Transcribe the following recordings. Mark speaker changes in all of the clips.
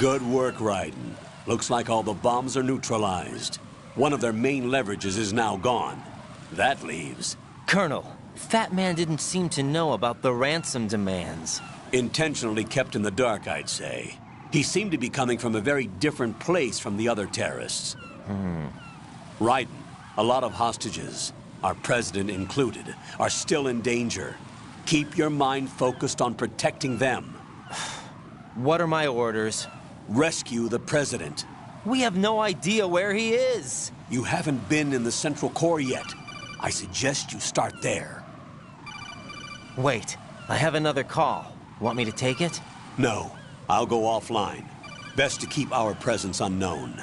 Speaker 1: Good work, Raiden. Looks like all the bombs are neutralized. One of their main leverages is now gone. That leaves...
Speaker 2: Colonel, Fat Man didn't seem to know about the ransom demands.
Speaker 1: Intentionally kept in the dark, I'd say. He seemed to be coming from a very different place from the other terrorists. Raiden, a lot of hostages, our president included, are still in danger. Keep your mind focused on protecting them.
Speaker 2: What are my orders?
Speaker 1: Rescue the president.
Speaker 2: We have no idea where he is.
Speaker 1: You haven't been in the Central Core yet. I suggest you start there.
Speaker 2: Wait, I have another call. Want me to take it?
Speaker 1: No, I'll go offline. Best to keep our presence unknown.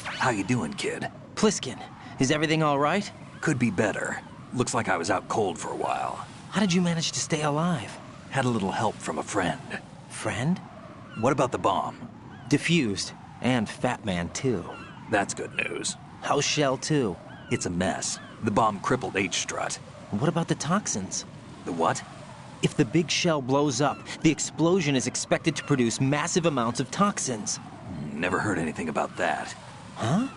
Speaker 3: How you doing, kid?
Speaker 2: Pliskin, is everything all right?
Speaker 3: Could be better. Looks like I was out cold for a while.
Speaker 2: How did you manage to stay alive?
Speaker 3: Had a little help from a friend.
Speaker 2: Friend?
Speaker 3: What about the bomb?
Speaker 2: Diffused. And Fat Man, too.
Speaker 3: That's good news.
Speaker 2: How's Shell, too?
Speaker 3: It's a mess. The bomb crippled H-Strut.
Speaker 2: What about the toxins?
Speaker 3: The what?
Speaker 2: If the big shell blows up, the explosion is expected to produce massive amounts of toxins.
Speaker 3: Never heard anything about that.
Speaker 2: Huh?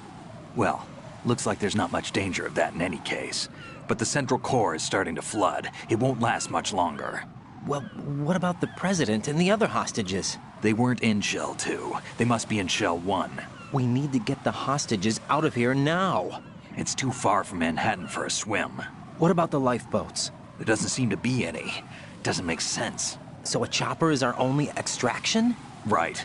Speaker 3: Well, looks like there's not much danger of that in any case. But the Central Core is starting to flood. It won't last much longer.
Speaker 2: Well, what about the president and the other hostages?
Speaker 3: They weren't in Shell 2. They must be in Shell 1.
Speaker 2: We need to get the hostages out of here now.
Speaker 3: It's too far from Manhattan for a swim.
Speaker 2: What about the lifeboats?
Speaker 3: There doesn't seem to be any. Doesn't make sense.
Speaker 2: So a chopper is our only extraction?
Speaker 3: Right.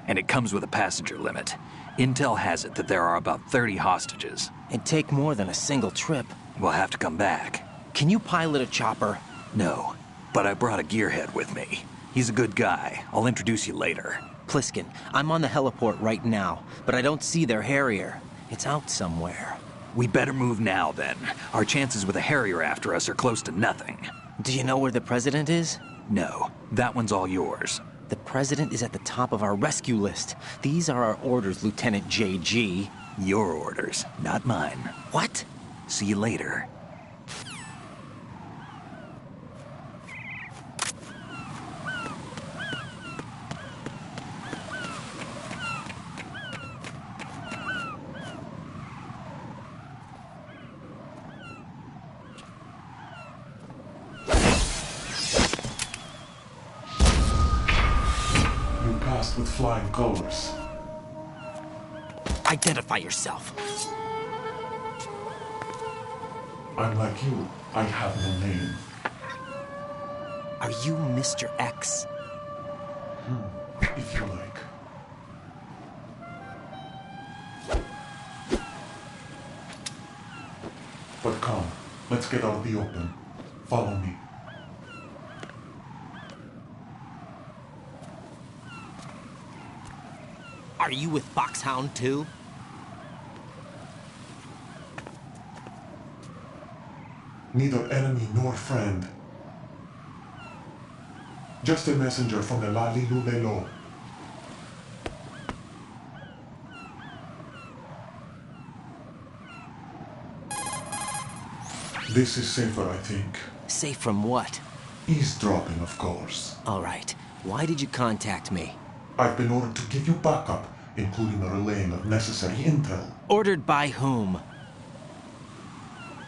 Speaker 3: And it comes with a passenger limit. Intel has it that there are about 30 hostages.
Speaker 2: It'd take more than a single trip.
Speaker 3: We'll have to come back.
Speaker 2: Can you pilot a chopper?
Speaker 3: No, but I brought a gearhead with me. He's a good guy. I'll introduce you later.
Speaker 2: Pliskin, I'm on the heliport right now, but I don't see their Harrier. It's out somewhere.
Speaker 3: We better move now, then. Our chances with a Harrier after us are close to nothing.
Speaker 2: Do you know where the president is?
Speaker 3: No, that one's all yours.
Speaker 2: The president is at the top of our rescue list. These are our orders, Lieutenant JG.
Speaker 3: Your orders, not mine.
Speaker 2: What?
Speaker 3: See you later.
Speaker 4: With flying colors.
Speaker 2: Identify yourself.
Speaker 4: Unlike you, I have no name.
Speaker 2: Are you Mr. X?
Speaker 4: If you like. But come, let's get out of the open. Follow me.
Speaker 2: Are you with Foxhound too?
Speaker 4: Neither enemy nor friend. Just a messenger from the Lali Lulelo. This is safer, I think.
Speaker 2: Safe from what?
Speaker 4: Eavesdropping, of course.
Speaker 2: All right. Why did you contact me?
Speaker 4: I've been ordered to give you backup, including the relaying of necessary intel.
Speaker 2: Ordered by whom?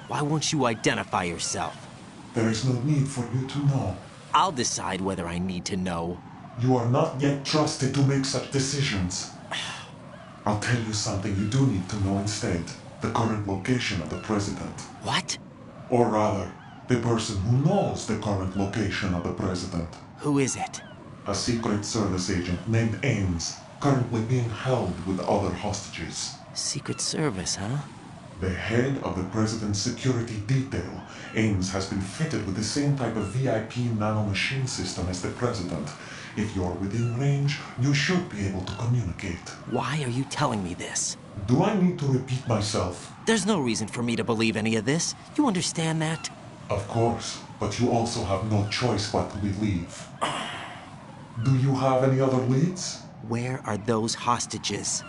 Speaker 2: Why won't you identify yourself?
Speaker 4: There is no need for you to know.
Speaker 2: I'll decide whether I need to know.
Speaker 4: You are not yet trusted to make such decisions. I'll tell you something you do need to know instead. The current location of the president.
Speaker 2: What?
Speaker 4: Or rather, the person who knows the current location of the president.
Speaker 2: Who is it?
Speaker 4: A Secret Service agent named Ames, currently being held with other hostages.
Speaker 2: Secret Service, huh?
Speaker 4: The head of the president's security detail, Ames has been fitted with the same type of VIP nanomachine system as the president. If you're within range, you should be able to communicate.
Speaker 2: Why are you telling me this?
Speaker 4: Do I need to repeat myself?
Speaker 2: There's no reason for me to believe any of this. You understand that?
Speaker 4: Of course, but you also have no choice but to believe. Do you have any other leads?
Speaker 2: Where are those hostages?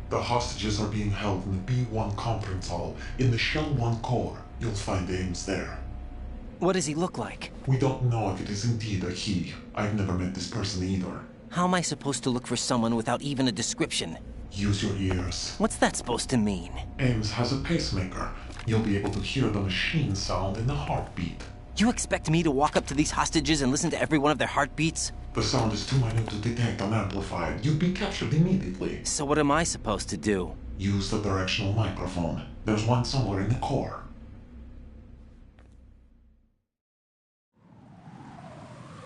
Speaker 4: The hostages are being held in the B1 conference hall in the Shell 1 core. You'll find Ames there.
Speaker 2: What does he look like?
Speaker 4: We don't know if it is indeed a he. I've never met this person either.
Speaker 2: How am I supposed to look for someone without even a description?
Speaker 4: Use your ears.
Speaker 2: What's that supposed to mean?
Speaker 4: Ames has a pacemaker. You'll be able to hear the machine sound in the heartbeat.
Speaker 2: You expect me to walk up to these hostages and listen to every one of their heartbeats?
Speaker 4: The sound is too minute to detect unamplified. You'd be captured immediately.
Speaker 2: So what am I supposed to do?
Speaker 4: Use the directional microphone. There's one somewhere in the core.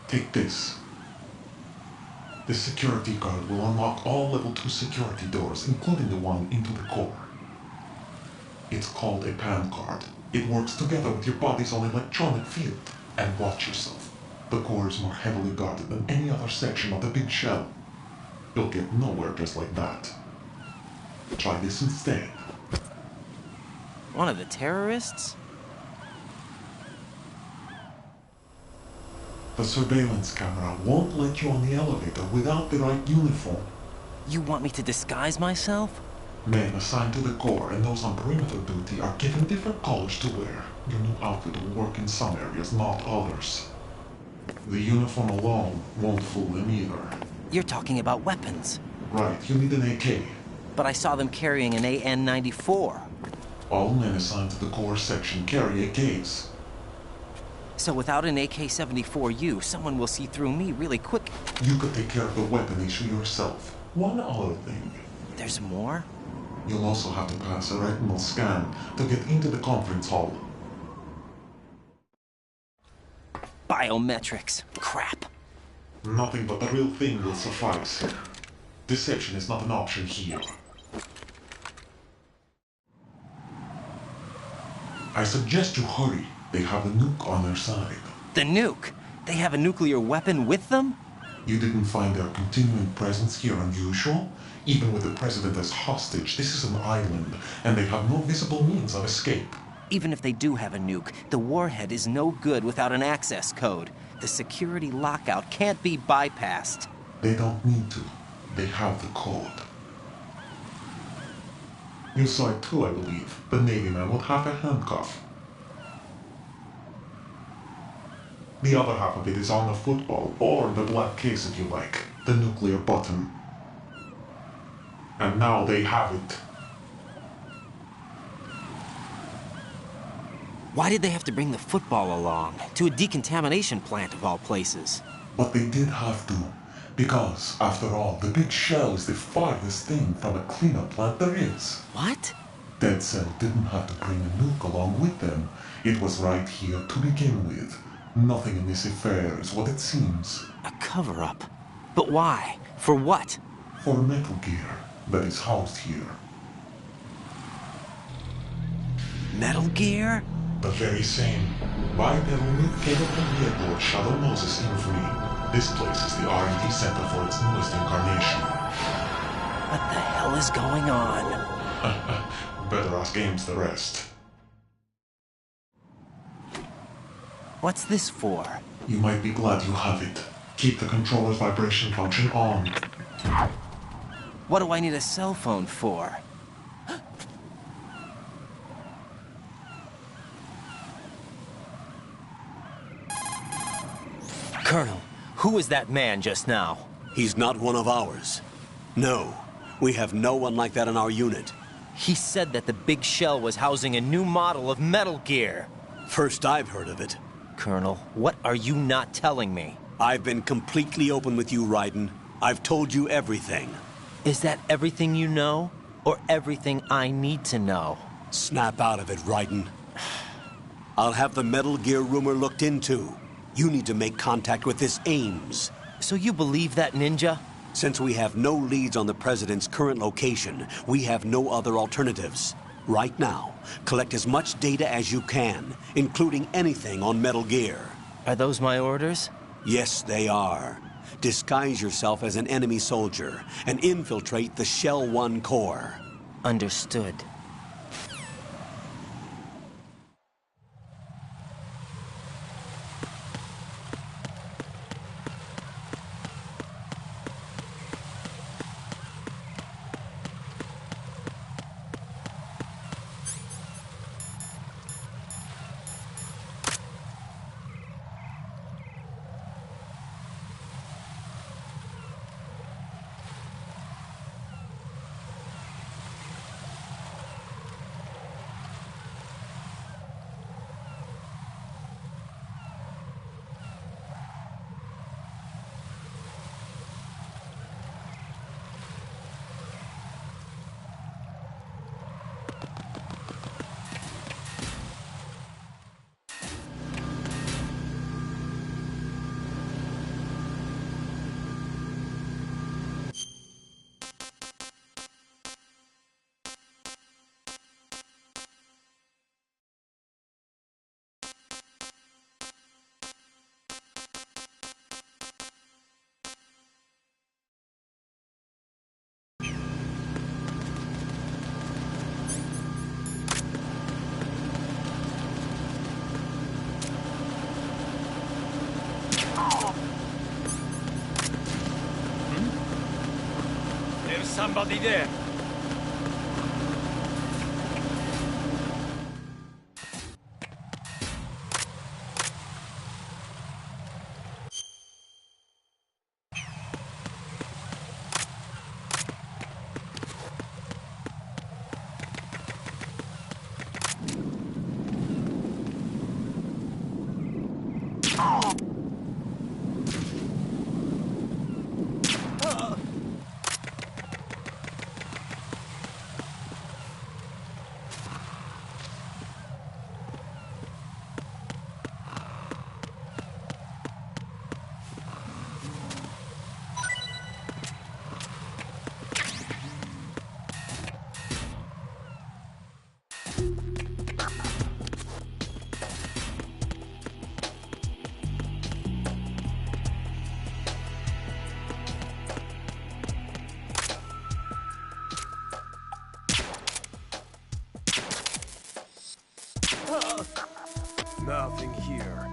Speaker 4: Take this. This security card will unlock all level 2 security doors, including the one into the core. It's called a PAN card. It works together with your body's own electronic field. And watch yourself. The core is more heavily guarded than any other section of the big shell. You'll get nowhere just like that. Try this instead.
Speaker 2: One of the terrorists?
Speaker 4: The surveillance camera won't let you on the elevator without the right uniform.
Speaker 2: You want me to disguise myself?
Speaker 4: Men assigned to the core and those on perimeter duty are given different colors to wear. Your new outfit will work in some areas, not others. The uniform alone won't fool them either.
Speaker 2: You're talking about weapons.
Speaker 4: Right, you need an AK.
Speaker 2: But I saw them carrying an AN-94.
Speaker 4: All men assigned to the core section carry AKs.
Speaker 2: So without an AK-74U, someone will see through me really quick.
Speaker 4: You could take care of the weapon issue yourself. One other thing.
Speaker 2: There's more?
Speaker 4: You'll also have to pass a retinal scan to get into the conference hall.
Speaker 2: Biometrics. Crap.
Speaker 4: Nothing but the real thing will suffice. Deception is not an option here. I suggest you hurry. They have the nuke on their side.
Speaker 2: The nuke? They have a nuclear weapon with them?
Speaker 4: You didn't find their continuing presence here unusual? Even with the president as hostage, this is an island, and they have no visible means of escape.
Speaker 2: Even if they do have a nuke, the warhead is no good without an access code. The security lockout can't be bypassed.
Speaker 4: They don't need to. They have the code. You saw it too, I believe. The Navy man with half a handcuff. The other half of it is on the football, or the black case if you like. The nuclear button. And now they have it.
Speaker 2: Why did they have to bring the football along? To a decontamination plant of all places.
Speaker 4: But they did have to. Because, after all, the big shell is the farthest thing from a cleanup plant there is.
Speaker 2: What?
Speaker 4: Dead Cell didn't have to bring a nuke along with them. It was right here to begin with. Nothing in this affair is what it seems.
Speaker 2: A cover-up. But why? For what?
Speaker 4: For Metal Gear that is housed here.
Speaker 2: Metal Gear?
Speaker 4: The very same. Bipedal nuke cable from the airport Shadow Moses infamy. This place is the R&D center for its newest incarnation.
Speaker 2: What the hell is going on?
Speaker 4: Better ask Ames the rest.
Speaker 2: What's this for?
Speaker 4: You might be glad you have it. Keep the controller's vibration function on.
Speaker 2: What do I need a cell phone for? Colonel, who was that man just now?
Speaker 1: He's not one of ours. No, we have no one like that in our unit.
Speaker 2: He said that the big shell was housing a new model of Metal Gear.
Speaker 1: First I've heard of it.
Speaker 2: Colonel, what are you not telling me?
Speaker 1: I've been completely open with you, Raiden. I've told you everything.
Speaker 2: Is that everything you know? Or everything I need to know?
Speaker 1: Snap out of it, Raiden. I'll have the Metal Gear rumor looked into. You need to make contact with this Ames.
Speaker 2: So you believe that ninja?
Speaker 1: Since we have no leads on the President's current location, we have no other alternatives. Right now, collect as much data as you can, including anything on Metal Gear.
Speaker 2: Are those my orders?
Speaker 1: Yes, they are. Disguise yourself as an enemy soldier and infiltrate the Shell 1 core.
Speaker 2: Understood.
Speaker 5: somebody there.
Speaker 6: Nothing here.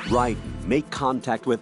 Speaker 1: Raiden, make contact with...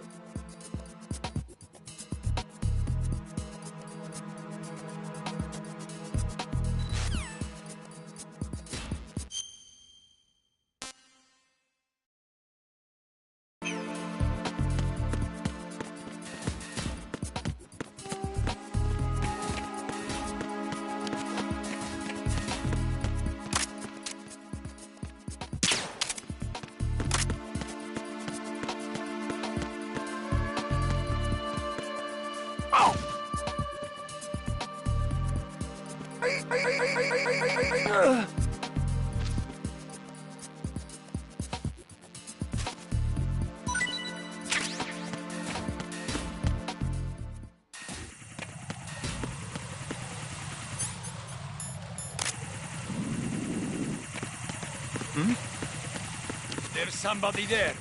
Speaker 5: There's somebody there.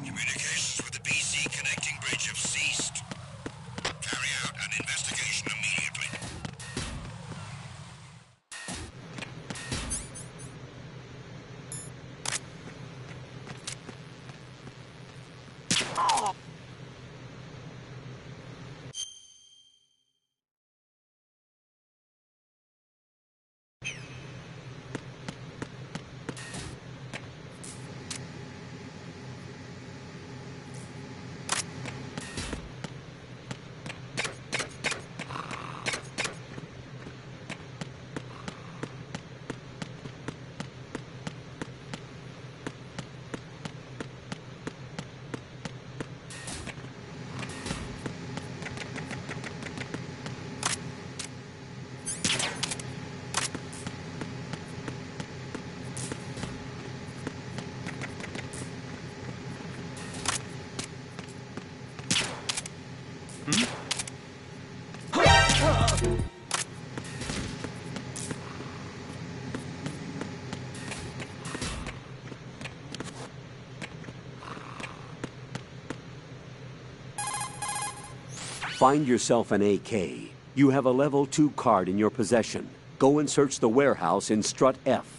Speaker 6: Communications with the BC connecting bridge have ceased. Carry out an investigation immediately.
Speaker 1: Find yourself an AK. You have a level 2 card in your possession. Go and search the warehouse in Strut F.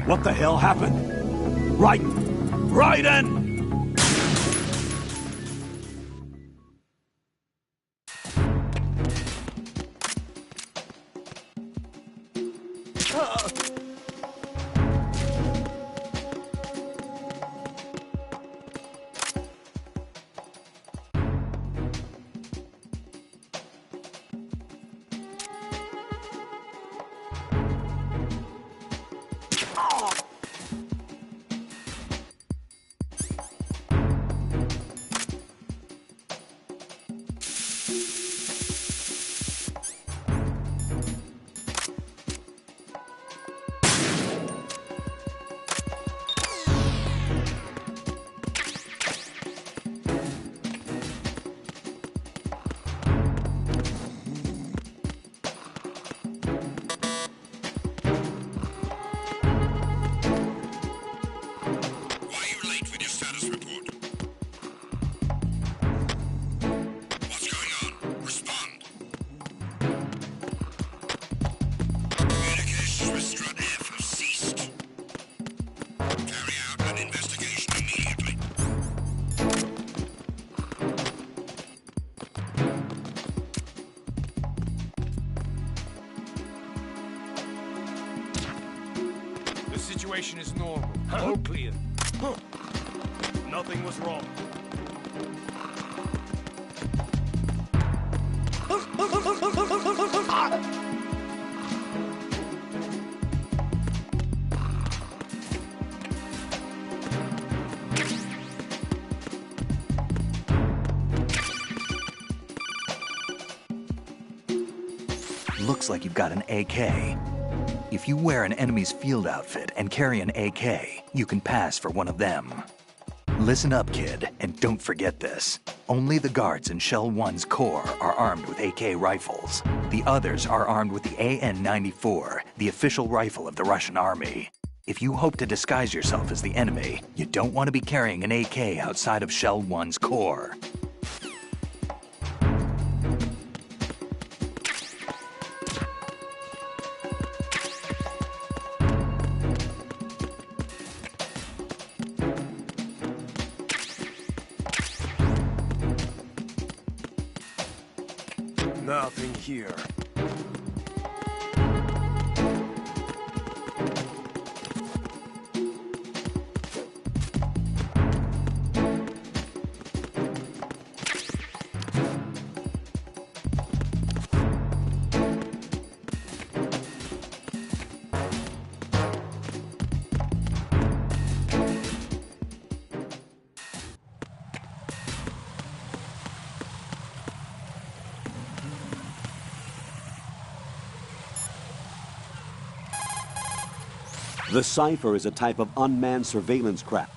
Speaker 1: What the hell happened? Raiden! Raiden!
Speaker 6: Why are you late with your status report? What's going on? Respond. Communications with Strut F have ceased. Carry out an investigation immediately.
Speaker 5: The situation is normal. All clear. Nothing was wrong.
Speaker 3: Looks like you've got an AK. If you wear an enemy's field outfit and carry an AK, you can pass for one of them. Listen up, kid, and don't forget this. Only the guards in Shell 1's Corps are armed with AK rifles. The others are armed with the AN-94, the official rifle of the Russian army. If you hope to disguise yourself as the enemy, you don't want to be carrying an AK outside of Shell 1's Corps.
Speaker 5: Nothing here.
Speaker 1: The Cypher is a type of unmanned surveillance craft.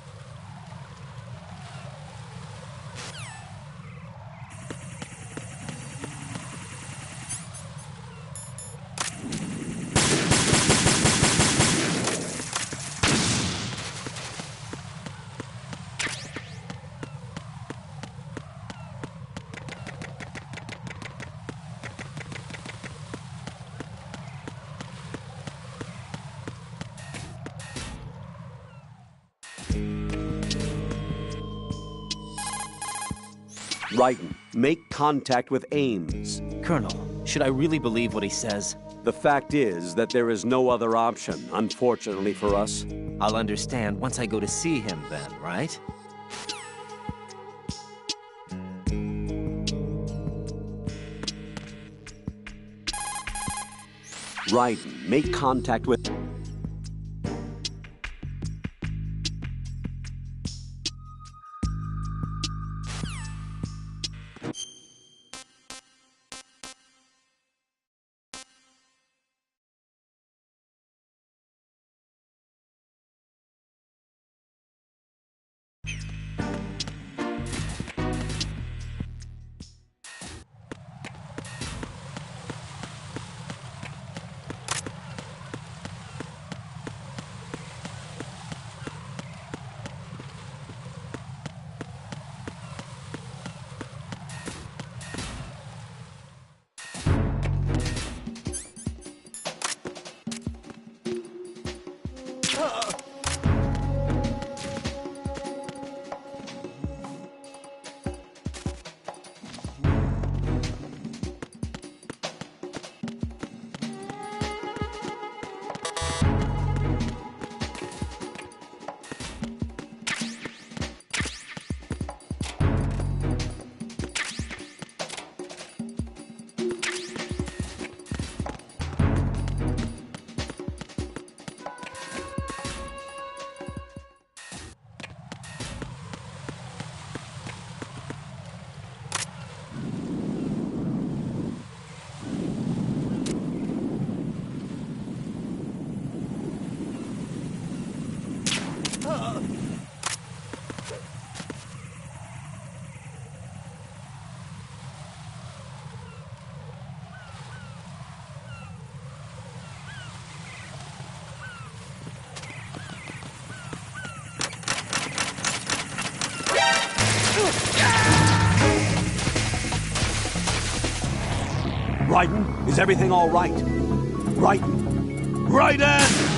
Speaker 1: Raiden, make contact with Ames.
Speaker 2: Colonel, should I really believe what he says?
Speaker 1: The fact is that there is no other option, unfortunately for us.
Speaker 2: I'll understand once I go to see him then, right?
Speaker 1: Raiden, make contact with... Raiden, is everything all right? Raiden! Raiden!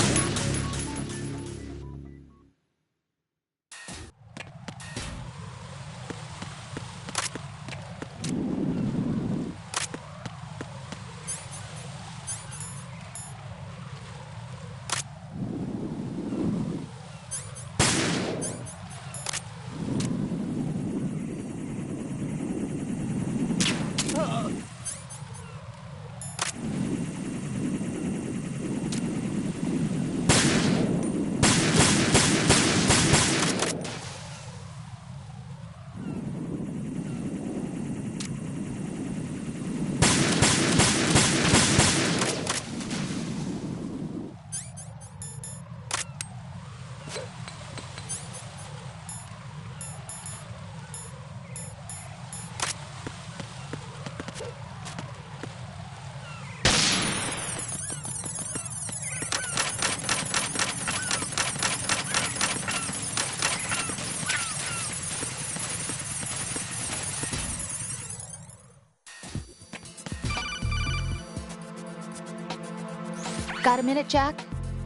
Speaker 7: Got a minute, Jack?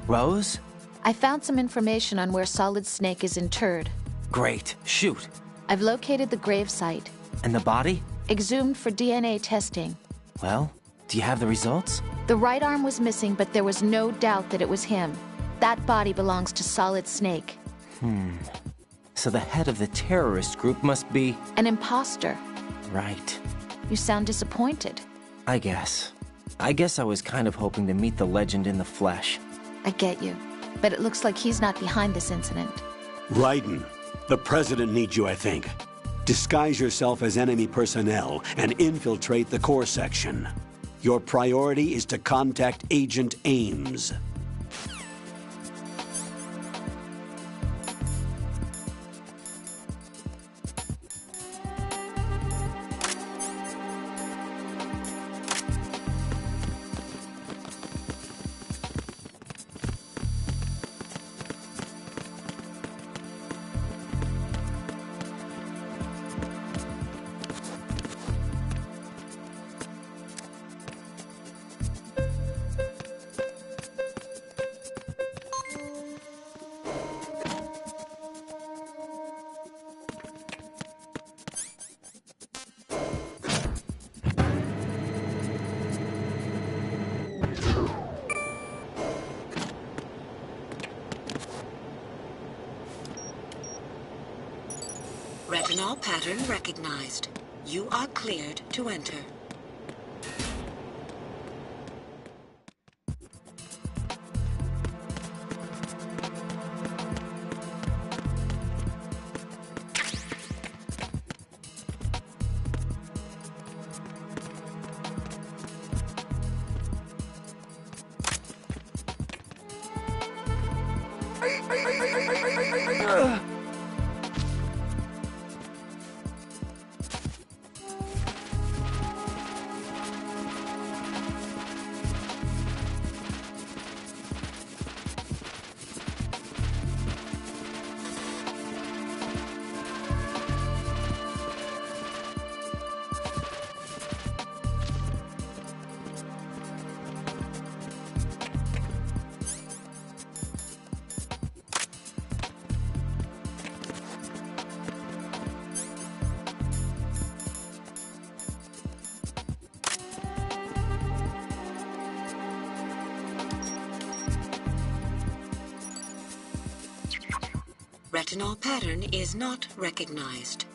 Speaker 2: Rose?
Speaker 7: I found some information on where Solid Snake is interred.
Speaker 2: Great. Shoot.
Speaker 7: I've located the grave site.
Speaker 2: And the body?
Speaker 7: Exhumed for DNA testing.
Speaker 2: Well, do you have the results?
Speaker 7: The right arm was missing, but there was no doubt that it was him. That body belongs to Solid Snake.
Speaker 2: So the head of the terrorist group must be...
Speaker 7: An imposter.
Speaker 2: Right.
Speaker 7: You sound disappointed.
Speaker 2: I guess I was kind of hoping to meet the legend in the flesh.
Speaker 7: I get you. But it looks like he's not behind this incident.
Speaker 1: Raiden, the President needs you, I think. Disguise yourself as enemy personnel and infiltrate the core section. Your priority is to contact Agent Ames.
Speaker 8: Retinol pattern recognized. You are cleared to enter. Retinol pattern is not recognized.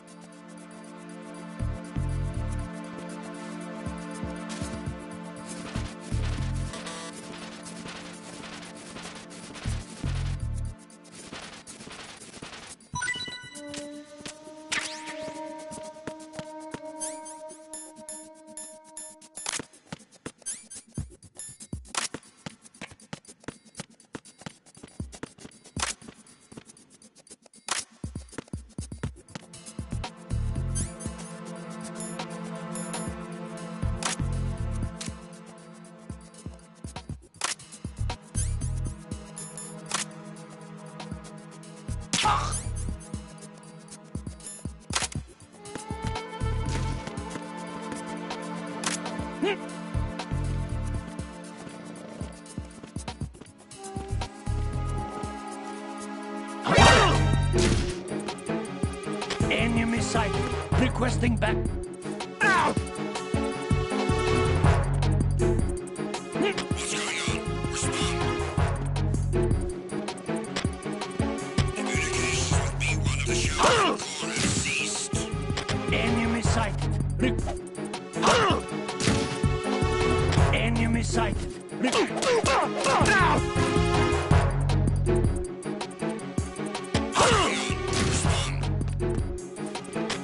Speaker 9: Enemy sighted. Requesting back. Ow!
Speaker 6: What's going on? Respond. Communications with B1 of the Shell Corps have ceased.
Speaker 9: Enemy sighted. Enemy sighted. Ow!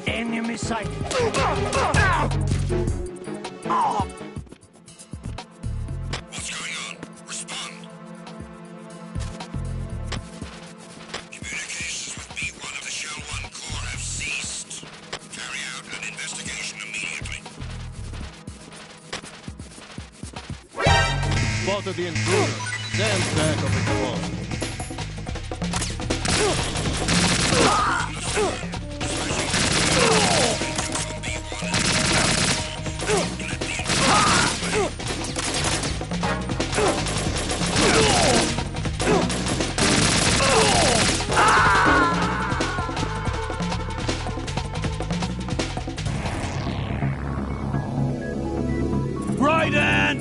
Speaker 9: Enemy sighted. Ow! Oh!
Speaker 6: What's going on? Respond. Communications with B1 of the Shell 1 Corps have ceased. Carry out an investigation immediately.
Speaker 10: Spotted the intruder. Stand back of the wall.
Speaker 1: Raiden!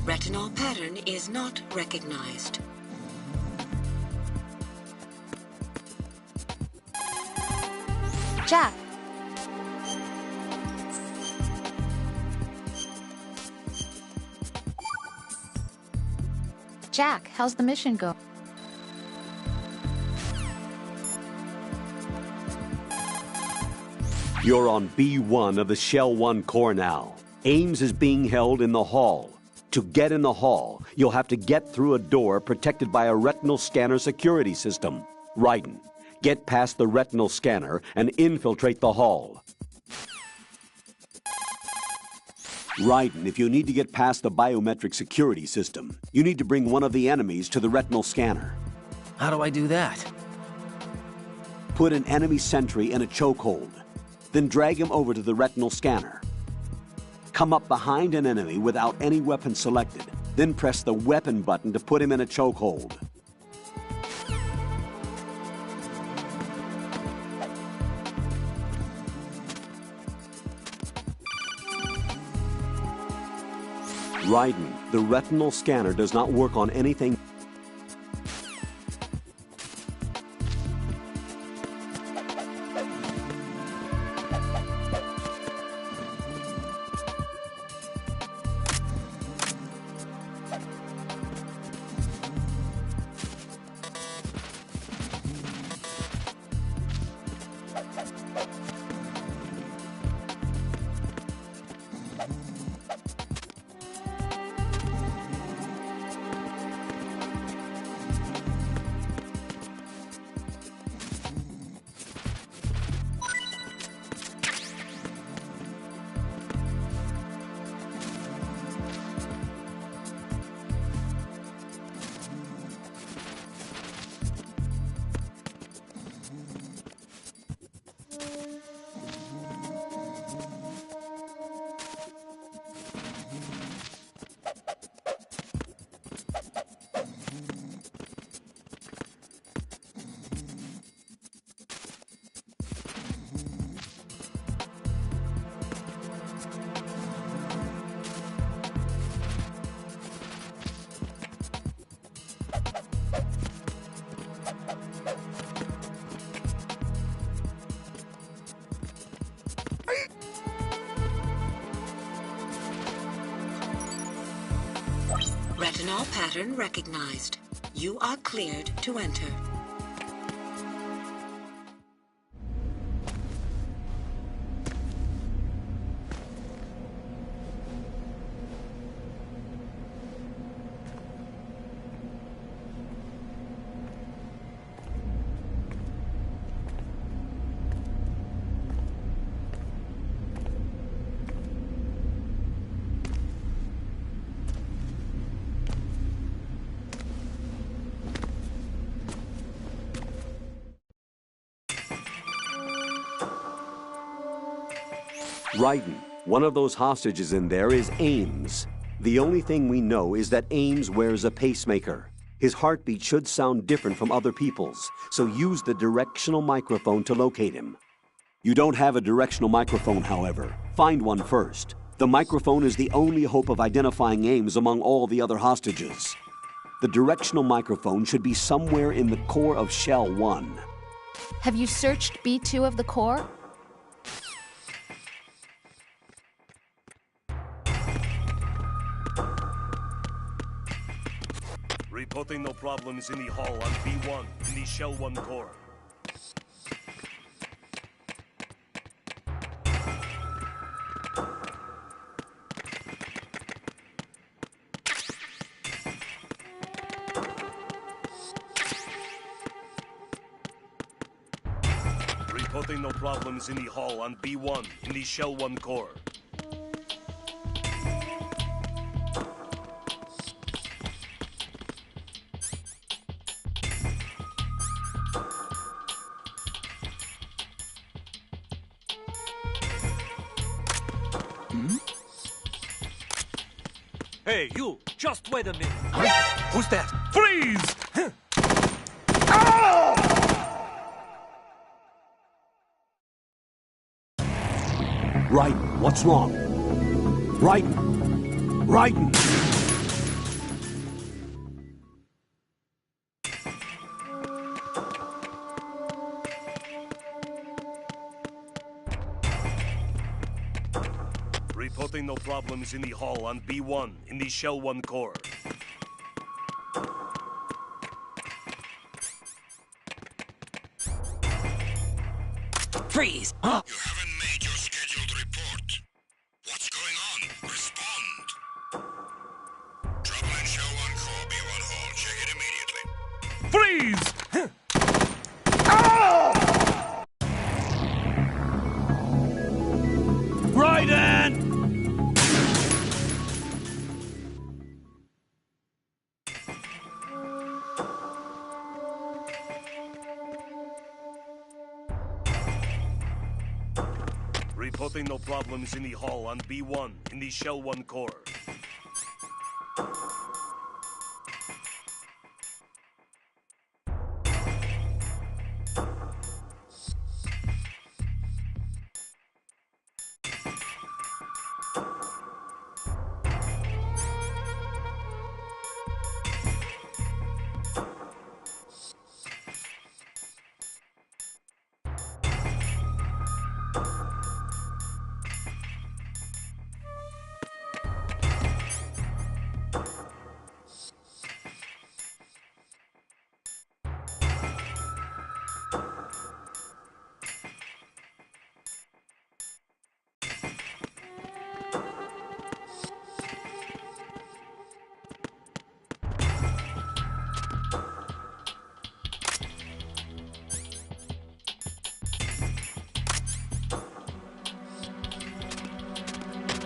Speaker 8: Retinol pattern is not recognized.
Speaker 7: Jack. Jack, how's the mission go?
Speaker 1: You're on B1 of the Shell 1 Corps now. Ames is being held in the hall. To get in the hall, you'll have to get through a door protected by a retinal scanner security system. Raiden, get past the retinal scanner and infiltrate the hall. Raiden, if you need to get past the biometric security system, you need to bring one of the enemies to the retinal scanner.
Speaker 2: How do I do that?
Speaker 1: Put an enemy sentry in a chokehold, then drag him over to the retinal scanner. Come up behind an enemy without any weapon selected, then press the weapon button to put him in a chokehold. Raiden, the retinal scanner does not work on anything.
Speaker 8: Retinol pattern recognized. You are cleared to enter.
Speaker 1: Raiden, one of those hostages in there is Ames. The only thing we know is that Ames wears a pacemaker. His heartbeat should sound different from other people's, so use the directional microphone to locate him. You don't have a directional microphone, however. Find one first. The microphone is the only hope of identifying Ames among all the other hostages. The directional microphone should be somewhere in the core of Shell 1.
Speaker 7: Have you searched B2 of the core?
Speaker 11: Reporting no problems in the hall on B1 in the Shell 1 core. Reporting no problems in the hall on B1 in the Shell 1 core.
Speaker 9: Hey, you! Just wait a minute!
Speaker 3: Who's that?
Speaker 9: Freeze!
Speaker 1: Raiden, what's wrong? Raiden! Raiden!
Speaker 11: Reporting no problems in the hall on B1 in the Shell 1 core.
Speaker 2: Freeze!
Speaker 6: You haven't made your scheduled report. What's going on? Respond. Trouble in Shell 1 core, B1 hall. Check it immediately.
Speaker 9: Freeze!
Speaker 1: Raiden!
Speaker 11: Reporting no problems in the hall on B1 in the Shell 1 core.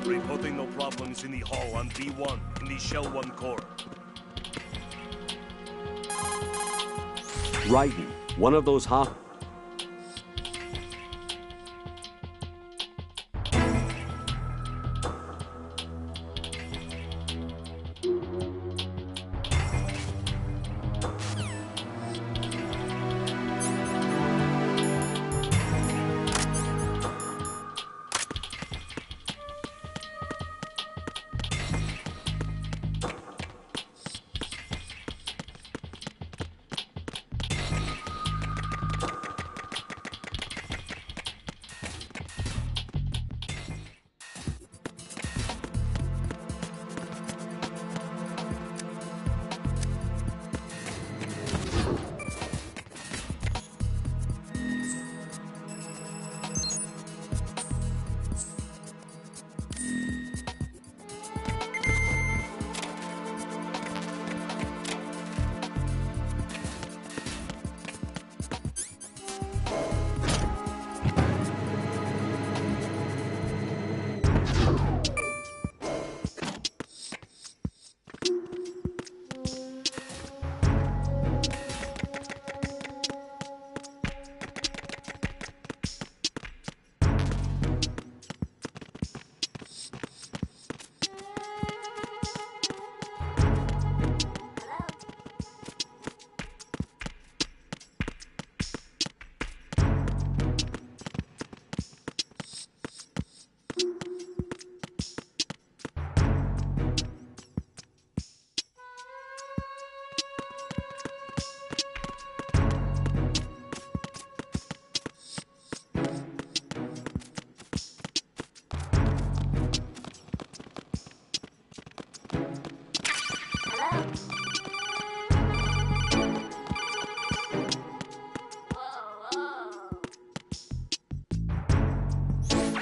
Speaker 11: Reporting no problems in the hall on B1 in the Shell 1 core.
Speaker 1: Raiden, one of those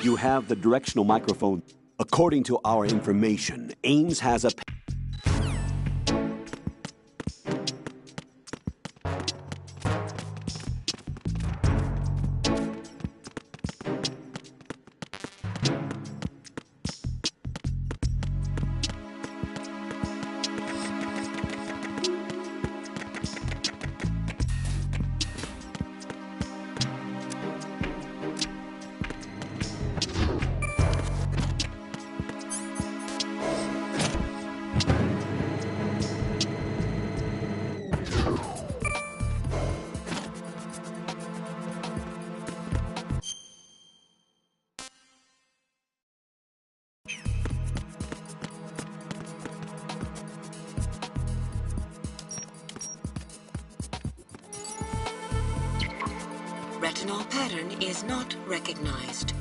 Speaker 1: You have the directional microphone. According to our information, Ames has a...
Speaker 8: Retinol pattern is not recognized.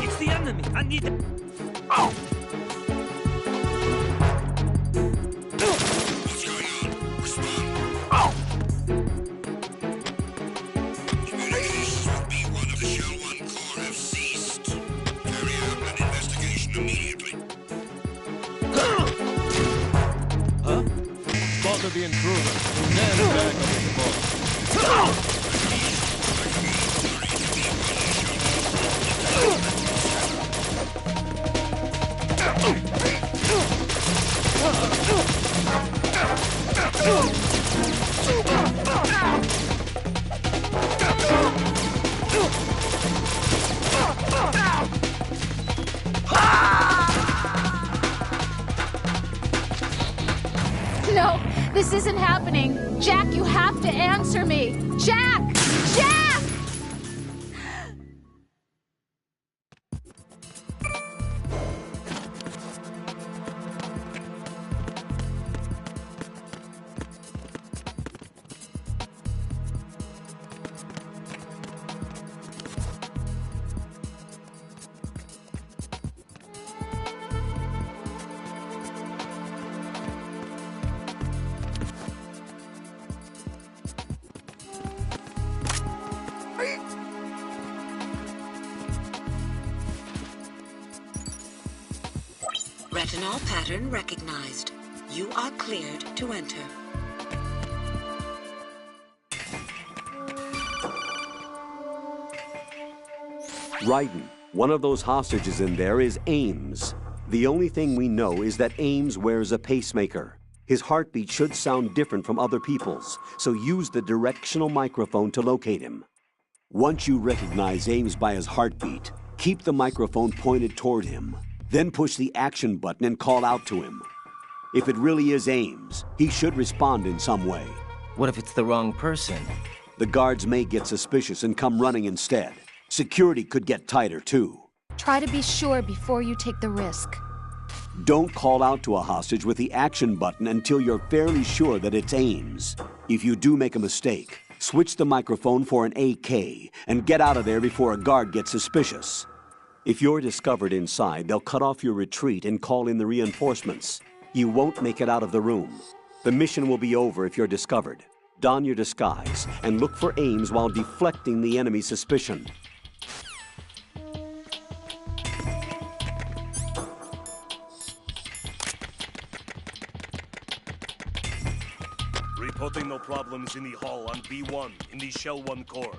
Speaker 9: It's the enemy. I need it.
Speaker 6: What's going on? Respond. Communications with B1 of the Shell 1 Core have ceased. Carry out an investigation immediately.
Speaker 10: Spotted the intruder. Stand back on the boat.
Speaker 7: No, this isn't happening. Jack, you have to answer me. Jack! Jack!
Speaker 8: Retinol pattern recognized. You are cleared to enter.
Speaker 1: Raiden, one of those hostages in there is Ames. The only thing we know is that Ames wears a pacemaker. His heartbeat should sound different from other people's, so use the directional microphone to locate him. Once you recognize Ames by his heartbeat, keep the microphone pointed toward him. Then push the action button and call out to him. If it really is Ames, he should respond in some way.
Speaker 2: What if it's the wrong person?
Speaker 1: The guards may get suspicious and come running instead. Security could get tighter, too.
Speaker 7: Try to be sure before you take the risk.
Speaker 1: Don't call out to a hostage with the action button until you're fairly sure that it's Ames. If you do make a mistake, switch the microphone for an AK and get out of there before a guard gets suspicious. If you're discovered inside, they'll cut off your retreat and call in the reinforcements. You won't make it out of the room. The mission will be over if you're discovered. Don your disguise and look for Ames while deflecting the enemy's suspicion.
Speaker 11: Reporting no problems in the hall on B1 in the Shell 1 Core.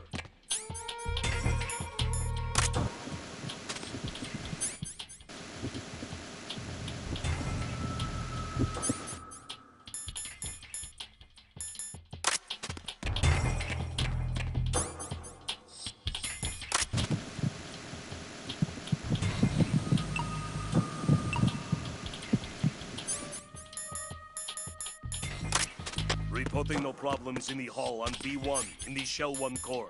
Speaker 11: Reporting no problems in the hall on B1 in the Shell 1 Core.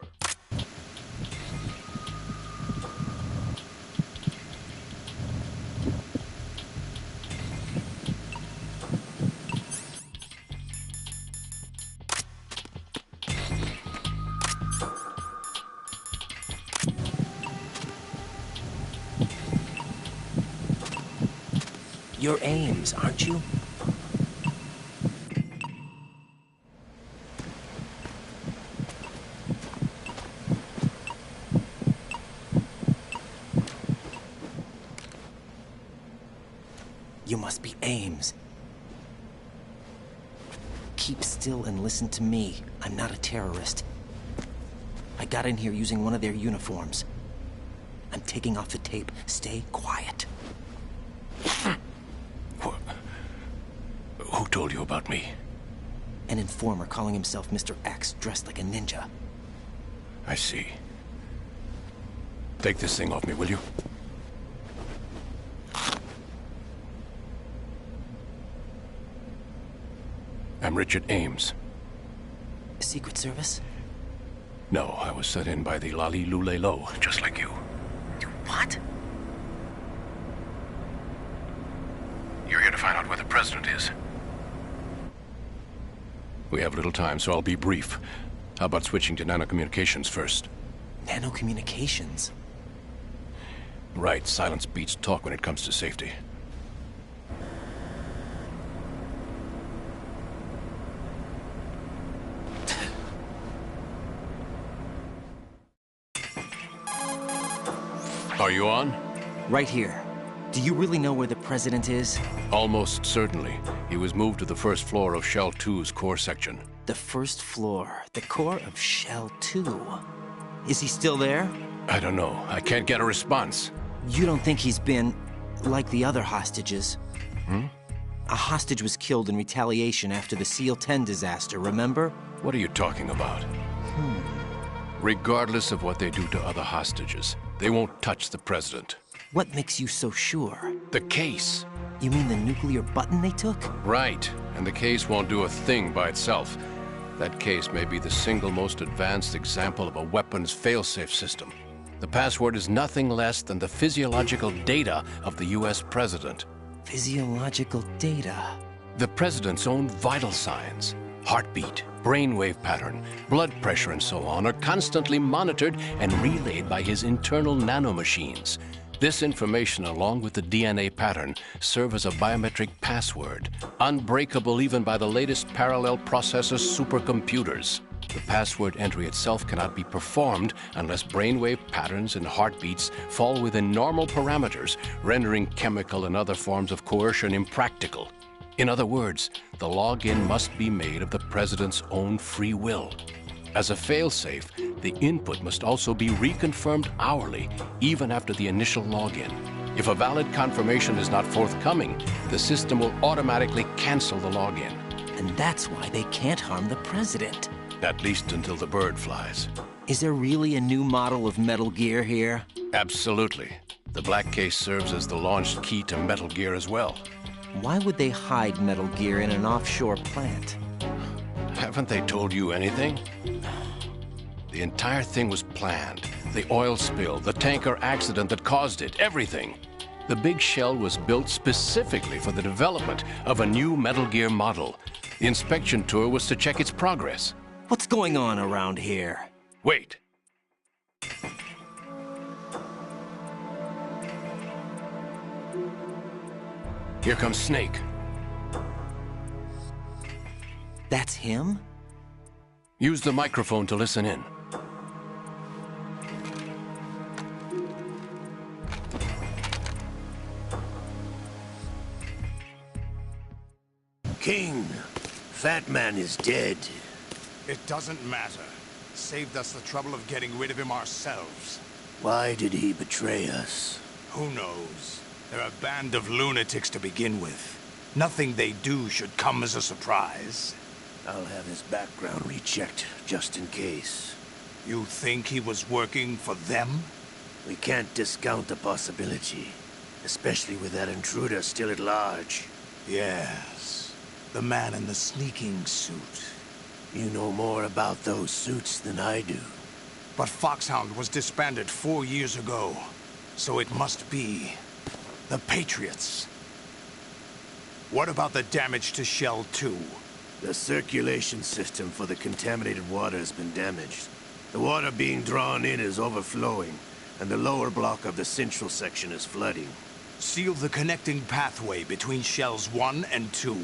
Speaker 2: You're Ames, aren't you? You must be Ames. Keep still and listen to me. I'm not a terrorist. I got in here using one of their uniforms. I'm taking off the tape. Stay quiet.
Speaker 12: Who told you about me?
Speaker 2: An informer calling himself Mr. X, dressed like a ninja.
Speaker 12: I see. Take this thing off me, will you? I'm Richard Ames.
Speaker 2: Secret Service?
Speaker 12: No, I was sent in by the Lali Lule Lo, just like you.
Speaker 2: What?
Speaker 12: You're here to find out where the president is. We have little time, so I'll be brief. How about switching to nanocommunications first?
Speaker 2: Nanocommunications?
Speaker 12: Right, silence beats talk when it comes to safety. Are you on?
Speaker 2: Right here. Do you really know where the president is?
Speaker 12: Almost certainly. He was moved to the first floor of Shell 2's core section.
Speaker 2: The first floor. The core of Shell 2. Is he still there?
Speaker 12: I don't know. I can't get a response.
Speaker 2: You don't think he's been like the other hostages? A hostage was killed in retaliation after the SEAL 10 disaster, remember?
Speaker 12: What are you talking about? Regardless of what they do to other hostages, they won't touch the president.
Speaker 2: What makes you so sure?
Speaker 12: The case.
Speaker 2: You mean the nuclear button they took?
Speaker 12: Right. And the case won't do a thing by itself. That case may be the single most advanced example of a weapons failsafe system. The password is nothing less than the physiological data of the US president.
Speaker 2: Physiological data?
Speaker 12: The president's own vital signs. Heartbeat, brainwave pattern, blood pressure, and so on are constantly monitored and relayed by his internal nanomachines. This information, along with the DNA pattern, serve as a biometric password, unbreakable even by the latest parallel processor supercomputers. The password entry itself cannot be performed unless brainwave patterns and heartbeats fall within normal parameters, rendering chemical and other forms of coercion impractical. In other words, the login must be made of the president's own free will. As a failsafe, the input must also be reconfirmed hourly, even after the initial login. If a valid confirmation is not forthcoming, the system will automatically cancel the login.
Speaker 2: And that's why they can't harm the president.
Speaker 12: At least until the bird flies.
Speaker 2: Is there really a new model of Metal Gear here?
Speaker 12: Absolutely. The black case serves as the launch key to Metal Gear as well.
Speaker 2: Why would they hide Metal Gear in an offshore plant?
Speaker 12: Haven't they told you anything? The entire thing was planned. The oil spill, the tanker accident that caused it, everything. The big shell was built specifically for the development of a new Metal Gear model. The inspection tour was to check its progress.
Speaker 2: What's going on around here?
Speaker 12: Wait. Here comes Snake.
Speaker 2: That's him?
Speaker 12: Use the microphone to listen in.
Speaker 13: King, Fat Man is dead.
Speaker 5: It doesn't matter. Saved us the trouble of getting rid of him ourselves.
Speaker 13: Why did he betray us?
Speaker 5: Who knows? They're a band of lunatics to begin with. Nothing they do should come as a surprise.
Speaker 13: I'll have his background rechecked, just in case.
Speaker 5: You think he was working for them?
Speaker 13: We can't discount the possibility. Especially with that intruder still at large.
Speaker 5: Yes. The man in the sneaking suit.
Speaker 13: You know more about those suits than I do.
Speaker 5: But Foxhound was disbanded 4 years ago. So it must be the Patriots. What about the damage to Shell 2?
Speaker 13: The circulation system for the contaminated water has been damaged. The water being drawn in is overflowing, and the lower block of the central section is flooding.
Speaker 5: Seal the connecting pathway between Shells 1 and 2.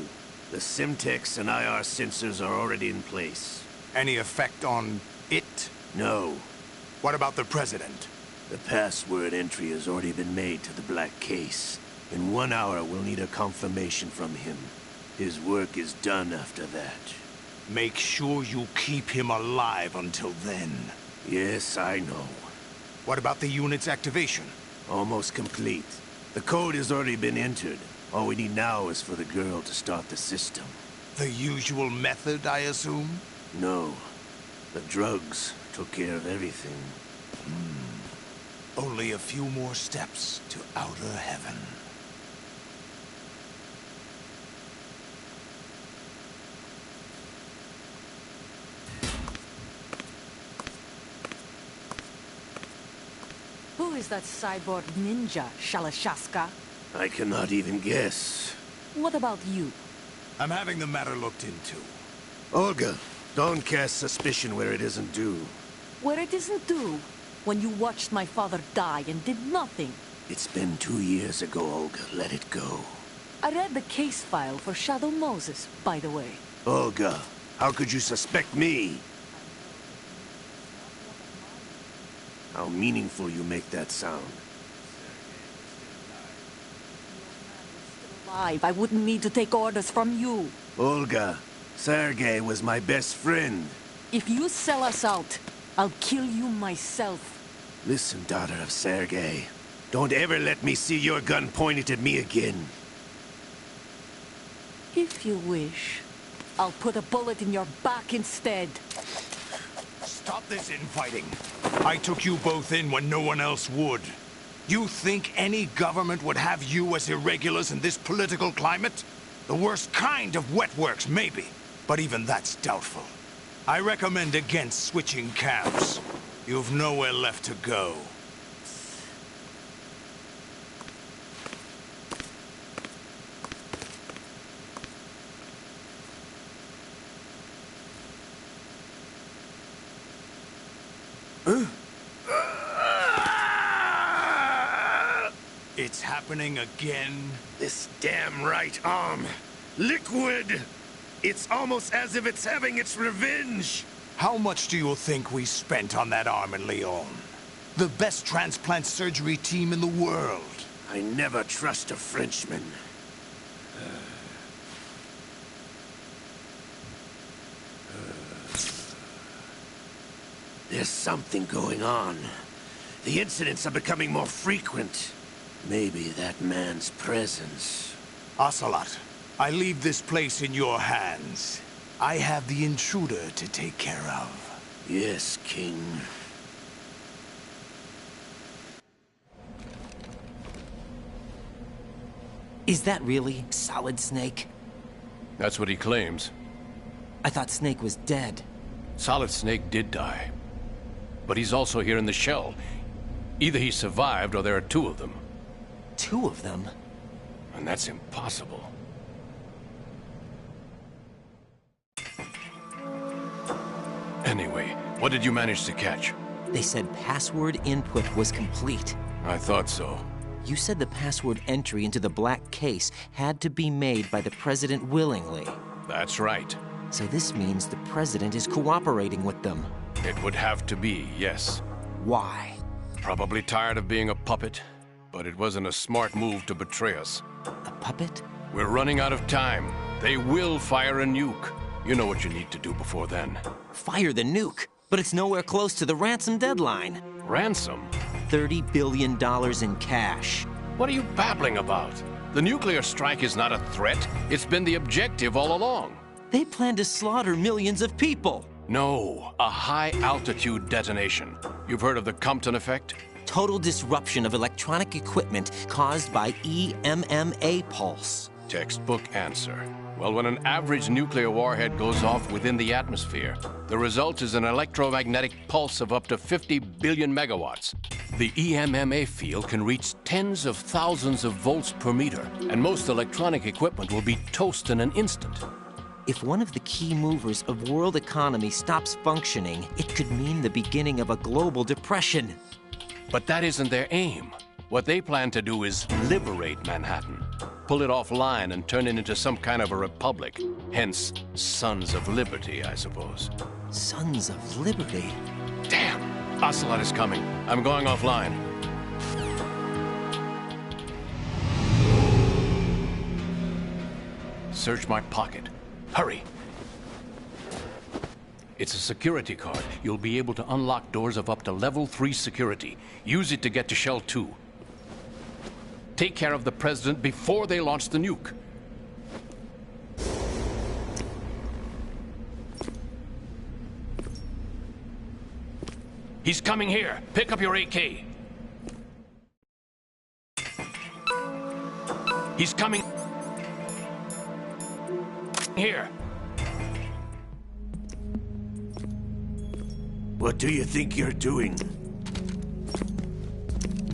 Speaker 13: The Simtex and IR sensors are already in place.
Speaker 5: Any effect on it?
Speaker 13: No.
Speaker 5: What about the President?
Speaker 13: The password entry has already been made to the black case. In 1 hour, we'll need a confirmation from him. His work is done after that.
Speaker 5: Make sure you keep him alive until then.
Speaker 13: Yes, I know.
Speaker 5: What about the unit's activation?
Speaker 13: Almost complete. The code has already been entered. All we need now is for the girl to start the system.
Speaker 5: The usual method, I assume?
Speaker 13: No. The drugs took care of everything.
Speaker 5: Only a few more steps to outer heaven.
Speaker 14: Who is that cyborg ninja, Shalashaska?
Speaker 13: I cannot even guess.
Speaker 14: What about you?
Speaker 5: I'm having the matter looked into.
Speaker 13: Olga, don't cast suspicion where it isn't due.
Speaker 14: Where it isn't due? When you watched my father die and did nothing.
Speaker 13: It's been 2 years ago, Olga. Let it go.
Speaker 14: I read the case file for Shadow Moses, by the way.
Speaker 13: Olga, how could you suspect me? How meaningful you make that sound.
Speaker 14: Alive, I wouldn't need to take orders from you.
Speaker 13: Olga, Sergei was my best friend.
Speaker 14: If you sell us out, I'll kill you myself.
Speaker 13: Listen, daughter of Sergei. Don't ever let me see your gun pointed at me again.
Speaker 14: If you wish, I'll put a bullet in your back instead.
Speaker 5: Stop this infighting. I took you both in when no one else would. You think any government would have you as irregulars in this political climate? The worst kind of wet works, maybe. But even that's doubtful. I recommend against switching camps. You've nowhere left to go. It's happening again?
Speaker 13: This damn right arm. Liquid! It's almost as if it's having its revenge!
Speaker 5: How much do you think we spent on that arm in Lyon? The best transplant surgery team in the world.
Speaker 13: I never trust a Frenchman. There's something going on. The incidents are becoming more frequent. Maybe that man's presence.
Speaker 5: Ocelot, I leave this place in your hands. I have the intruder to take care of.
Speaker 13: Yes, King.
Speaker 2: Is that really Solid Snake?
Speaker 12: That's what he claims.
Speaker 2: I thought Snake was dead.
Speaker 12: Solid Snake did die. But he's also here in the shell. Either he survived or there are two of them.
Speaker 2: Two of them?
Speaker 12: And that's impossible. Anyway, what did you manage to catch?
Speaker 2: They said password input was complete.
Speaker 12: I thought so.
Speaker 2: You said the password entry into the black case had to be made by the President willingly.
Speaker 12: That's right.
Speaker 2: So this means the President is cooperating with them.
Speaker 12: It would have to be, yes.
Speaker 2: Why?
Speaker 12: Probably tired of being a puppet, but it wasn't a smart move to betray us.
Speaker 2: A puppet?
Speaker 12: We're running out of time. They will fire a nuke. You know what you need to do before then.
Speaker 2: Fire the nuke? But it's nowhere close to the ransom deadline.
Speaker 12: Ransom?
Speaker 2: $30 billion in cash.
Speaker 12: What are you babbling about? The nuclear strike is not a threat. It's been the objective all along.
Speaker 2: They plan to slaughter millions of people.
Speaker 12: No, a high-altitude detonation. You've heard of the Compton effect?
Speaker 2: Total disruption of electronic equipment caused by EMMA pulse.
Speaker 12: Textbook answer. Well, when an average nuclear warhead goes off within the atmosphere, the result is an electromagnetic pulse of up to 50 billion megawatts. The EMMA field can reach tens of thousands of volts per meter, and most electronic equipment will be toast in an instant.
Speaker 2: If one of the key movers of world economy stops functioning, it could mean the beginning of a global depression.
Speaker 12: But that isn't their aim. What they plan to do is liberate Manhattan. Pull it offline and turn it into some kind of a republic. Hence, Sons of Liberty, I suppose.
Speaker 2: Sons of Liberty?
Speaker 12: Damn! Ocelot is coming. I'm going offline. Search my pocket. Hurry! It's a security card. You'll be able to unlock doors of up to level 3 security. Use it to get to Shell 2. Take care of the President before they launch the nuke. He's coming here. Pick up your AK. He's coming here.
Speaker 13: What do you think you're doing?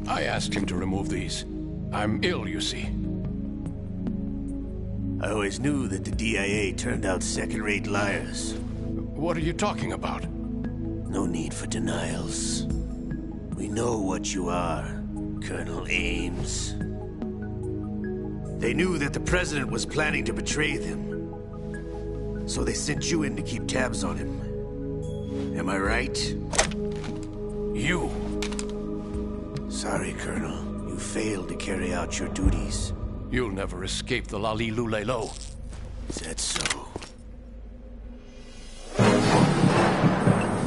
Speaker 12: I asked him to remove these. I'm ill, you see.
Speaker 13: I always knew that the DIA turned out second-rate liars.
Speaker 12: What are you talking about?
Speaker 13: No need for denials. We know what you are, Colonel Ames. They knew that the President was planning to betray them. So they sent you in to keep tabs on him. Am I right?
Speaker 12: You.
Speaker 13: Sorry, Colonel. You failed to carry out your duties.
Speaker 12: You'll never escape the Lali Lulelo.
Speaker 13: Is that so?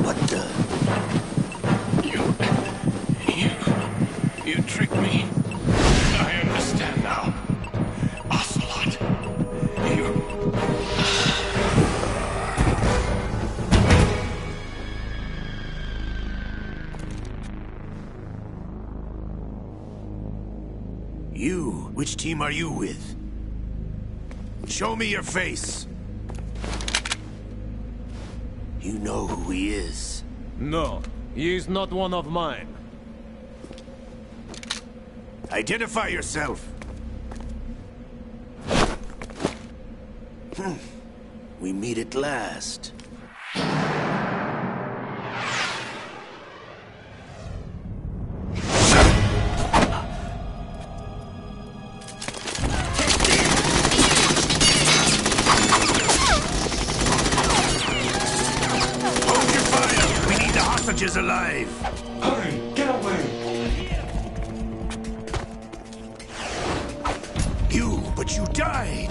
Speaker 13: What the?
Speaker 12: You tricked me. I understand now. Ocelot.
Speaker 13: You? Which team are you with? Show me your face. You know who he is.
Speaker 10: No, he is not one of mine.
Speaker 13: Identify yourself. We meet at last. Is alive.
Speaker 4: Hurry, get away.
Speaker 13: But you died.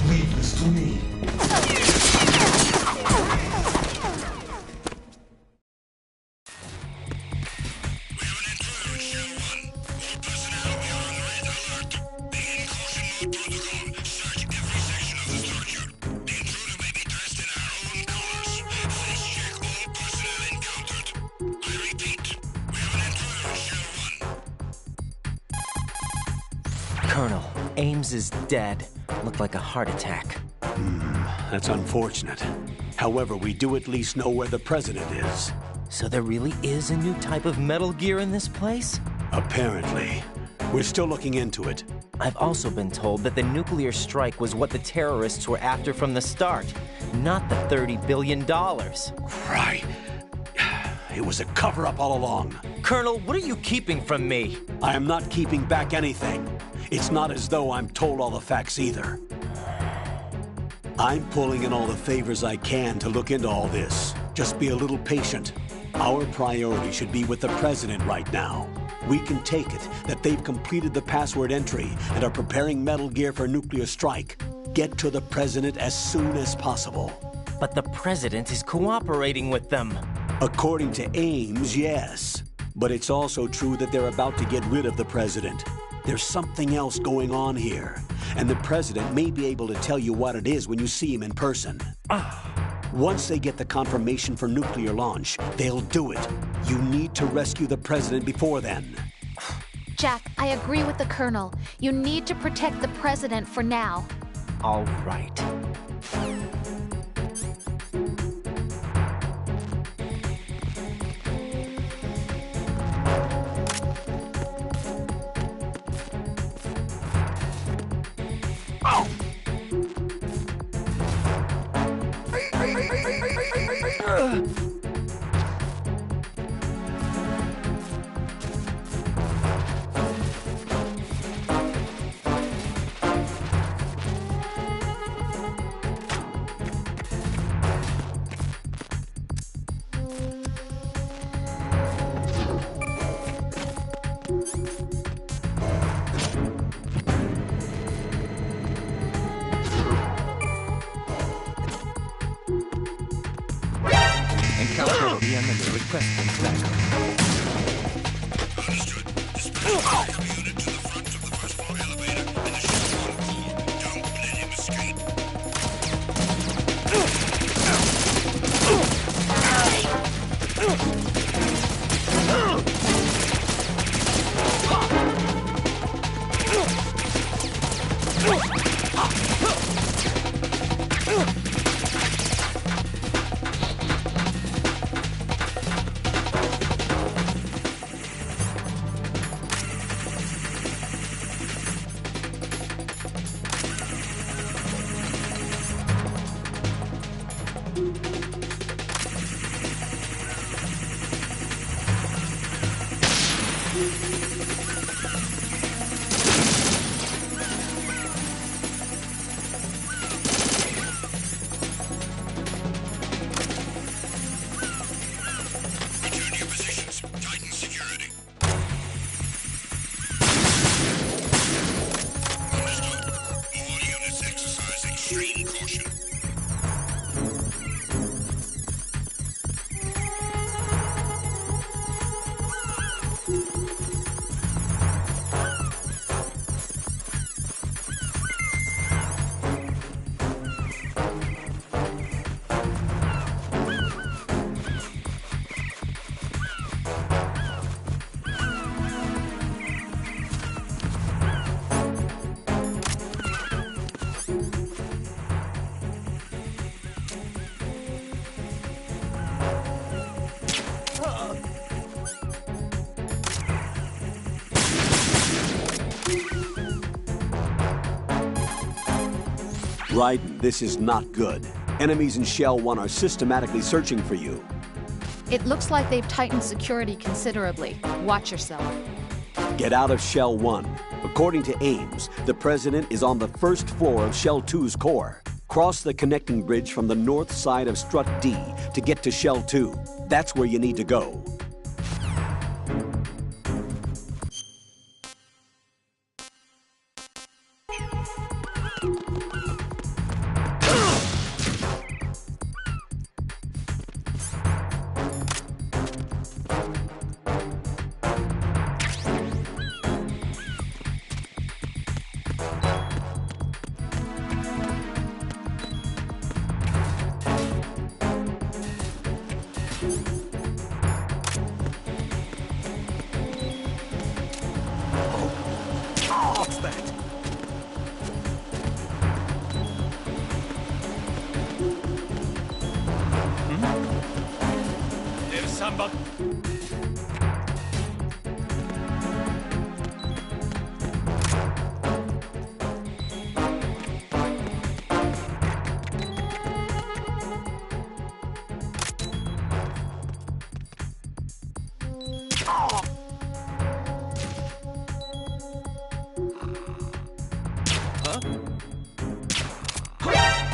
Speaker 4: Leave this to me.
Speaker 2: Colonel, Ames is dead. Looked like a heart attack.
Speaker 1: That's unfortunate. However, we do at least know where the President is.
Speaker 2: So there really is a new type of Metal Gear in this place?
Speaker 1: Apparently. We're still looking into it.
Speaker 2: I've also been told that the nuclear strike was what the terrorists were after from the start, not the $30 billion.
Speaker 1: Right. It was a cover-up all along.
Speaker 2: Colonel, what are you keeping from me?
Speaker 1: I am not keeping back anything. It's not as though I'm told all the facts either. I'm pulling in all the favors I can to look into all this. Just be a little patient. Our priority should be with the President right now. We can take it that they've completed the password entry and are preparing Metal Gear for nuclear strike. Get to the President as soon as possible.
Speaker 2: But the President is cooperating with them.
Speaker 1: According to Ames, yes. But it's also true that they're about to get rid of the President. There's something else going on here, and the President may be able to tell you what it is when you see him in person. Once they get the confirmation for nuclear launch, they'll do it. You need to rescue the President before then.
Speaker 7: Jack, I agree with the Colonel. You need to protect the President for now.
Speaker 2: All right. encounter the enemy requesting backup.
Speaker 6: Understood. Dispatch backup unit to the front of the first floor elevator and the Shell 1 core. Don't let him escape. Return to your positions. Tighten security. Understood. All units exercise extreme caution.
Speaker 1: Raiden, this is not good. Enemies in Shell 1 are systematically searching for you.
Speaker 7: It looks like they've tightened security considerably. Watch yourself.
Speaker 1: Get out of Shell 1. According to Ames, the President is on the first floor of Shell 2's core. Cross the connecting bridge from the north side of Strut D to get to Shell 2. That's where you need to go.
Speaker 2: What's that?
Speaker 10: There's somebody.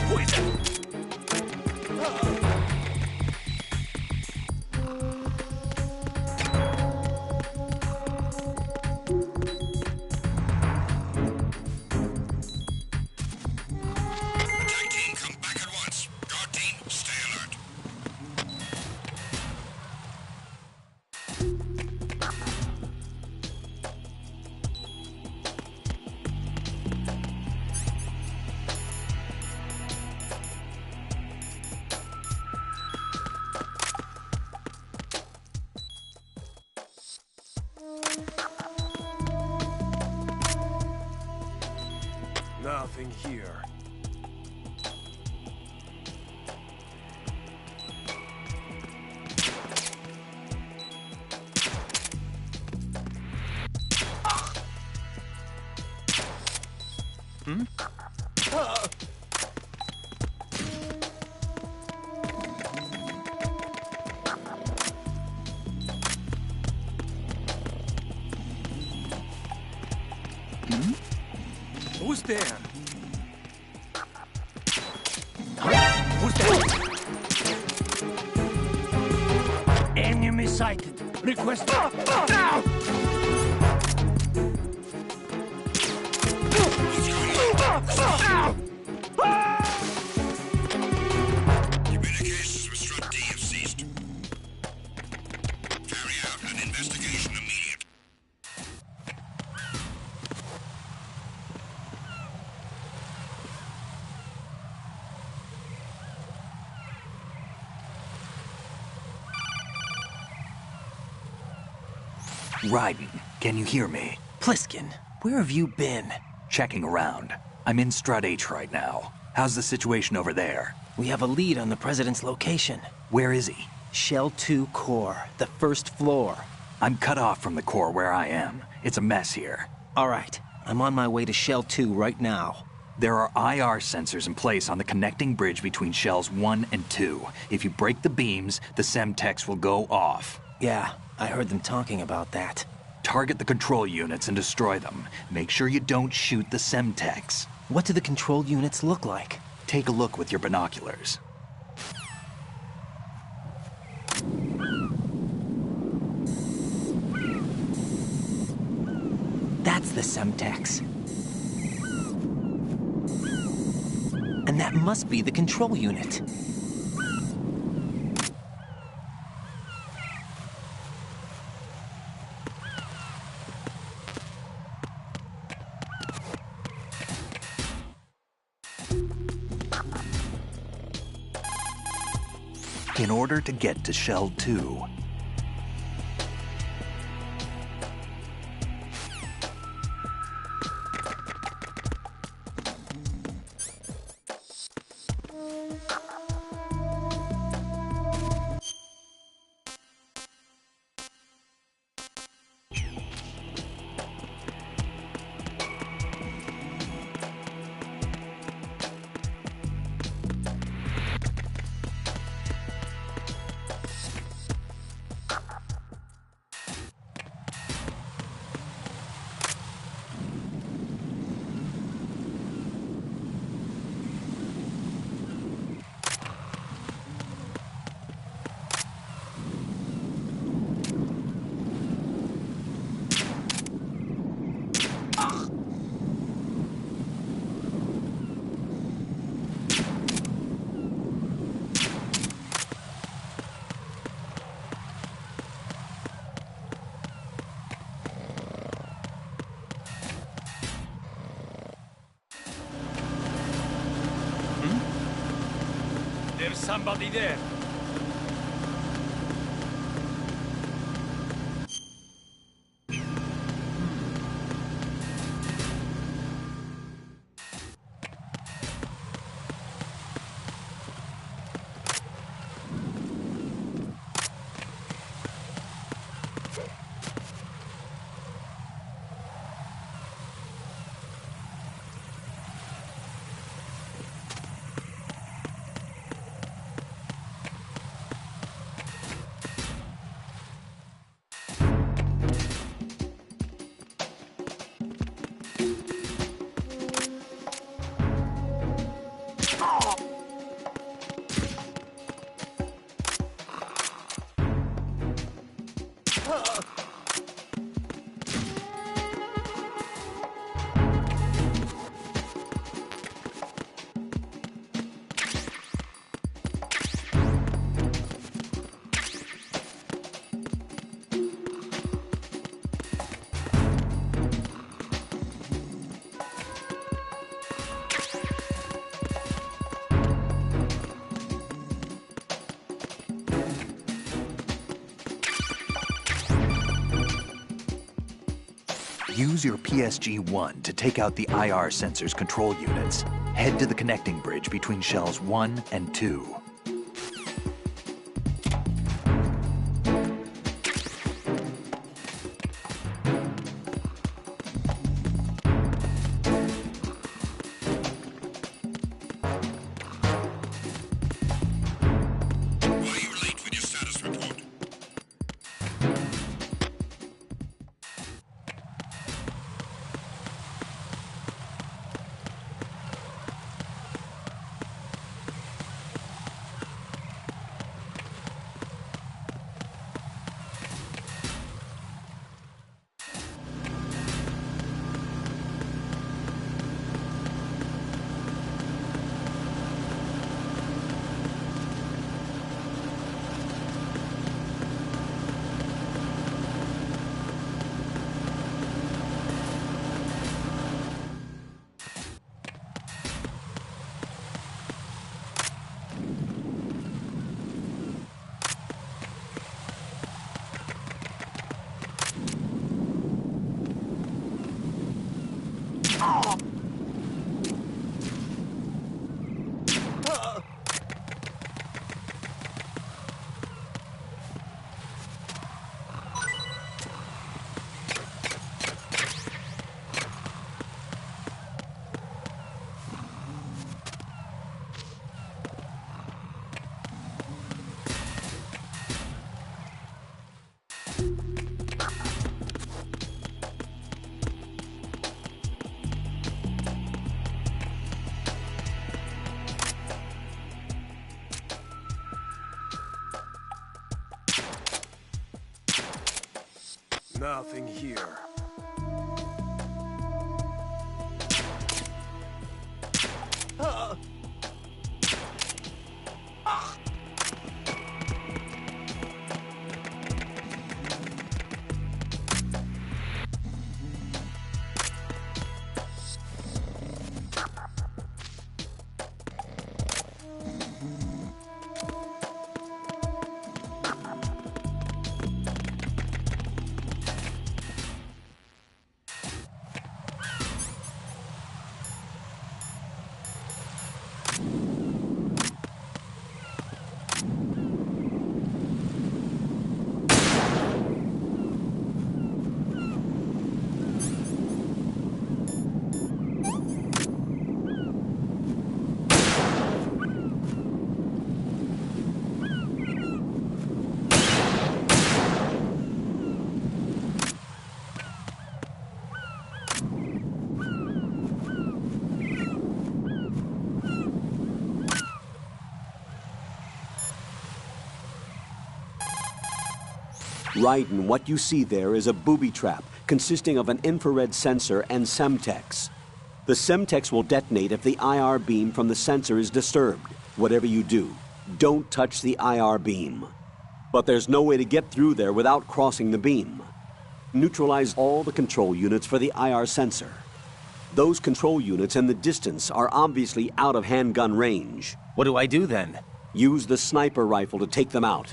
Speaker 2: Who is that?
Speaker 6: Attack team, come back at once. Guard team, stay alert.
Speaker 11: Nothing here.
Speaker 2: Who's there? Who's there? Enemy sighted. Request.
Speaker 6: Communications with Strut D have ceased.
Speaker 3: Raiden, can you hear me?
Speaker 2: Pliskin, where have you been?
Speaker 3: Checking around. I'm in Strut H right now. How's the situation over there?
Speaker 2: We have a lead on the President's location.
Speaker 3: Where is he?
Speaker 2: Shell 2 core, the first floor.
Speaker 3: I'm cut off from the core where I am. It's a mess here.
Speaker 2: All right, I'm on my way to Shell 2 right now.
Speaker 3: There are IR sensors in place on the connecting bridge between Shells 1 and 2. If you break the beams, the Semtex will go off.
Speaker 2: Yeah, I heard them talking about that.
Speaker 3: Target the control units and destroy them. Make sure you don't shoot the Semtex.
Speaker 2: What do the control units look like?
Speaker 3: Take a look with your binoculars.
Speaker 2: That's the Semtex. And that must be the control unit.
Speaker 3: In order to get to Shell 2,
Speaker 9: There's somebody there.
Speaker 3: Use your PSG-1 to take out the IR sensors control units. Head to the connecting bridge between Shells 1 and 2.
Speaker 11: Nothing here.
Speaker 1: Raiden, what you see there is a booby trap consisting of an infrared sensor and Semtex. The Semtex will detonate if the IR beam from the sensor is disturbed. Whatever you do, don't touch the IR beam. But there's no way to get through there without crossing the beam. Neutralize all the control units for the IR sensor. Those control units and the distance are obviously out of handgun range.
Speaker 2: What do I do then?
Speaker 1: Use the sniper rifle to take them out.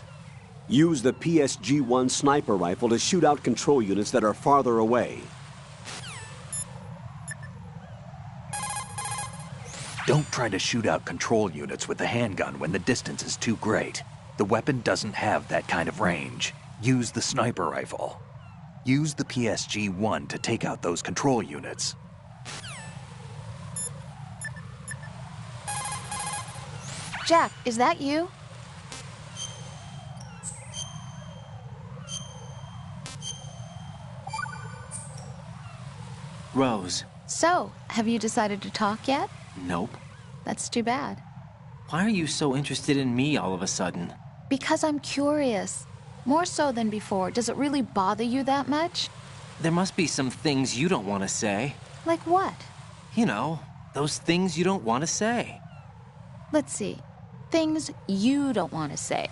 Speaker 1: Use the PSG-1 sniper rifle to shoot out control units that are farther away.
Speaker 3: Don't try to shoot out control units with the handgun when the distance is too great. The weapon doesn't have that kind of range. Use the sniper rifle. Use the PSG-1 to take out those control units.
Speaker 7: Jack, is that you?
Speaker 2: Rose.
Speaker 7: So, have you decided to talk yet?
Speaker 2: Nope.
Speaker 7: That's too bad.
Speaker 2: Why are you so interested in me all of a sudden?
Speaker 7: Because I'm curious. More so than before. Does it really bother you that much?
Speaker 2: There must be some things you don't want to say.
Speaker 7: Like what?
Speaker 2: You know, those things you don't want to say.
Speaker 7: Let's see. Things you don't want to say.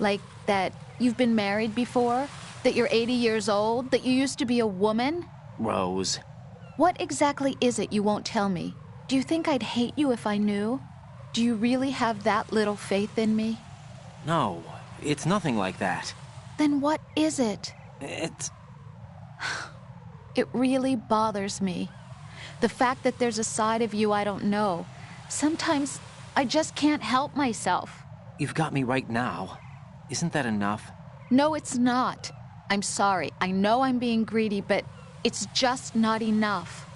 Speaker 7: Like that you've been married before? That you're 80 years old? That you used to be a woman?
Speaker 2: Rose.
Speaker 7: What exactly is it you won't tell me? Do you think I'd hate you if I knew? Do you really have that little faith in me?
Speaker 2: No, it's nothing like that.
Speaker 7: Then what is it?
Speaker 2: It's...
Speaker 7: It really bothers me. The fact that there's a side of you I don't know. Sometimes I just can't help myself.
Speaker 2: You've got me right now. Isn't that enough?
Speaker 7: No, it's not. I'm sorry. I know I'm being greedy, but it's just not enough.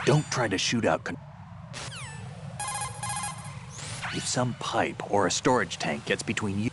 Speaker 3: Don't try to shoot out. If some pipe or a storage tank gets between you...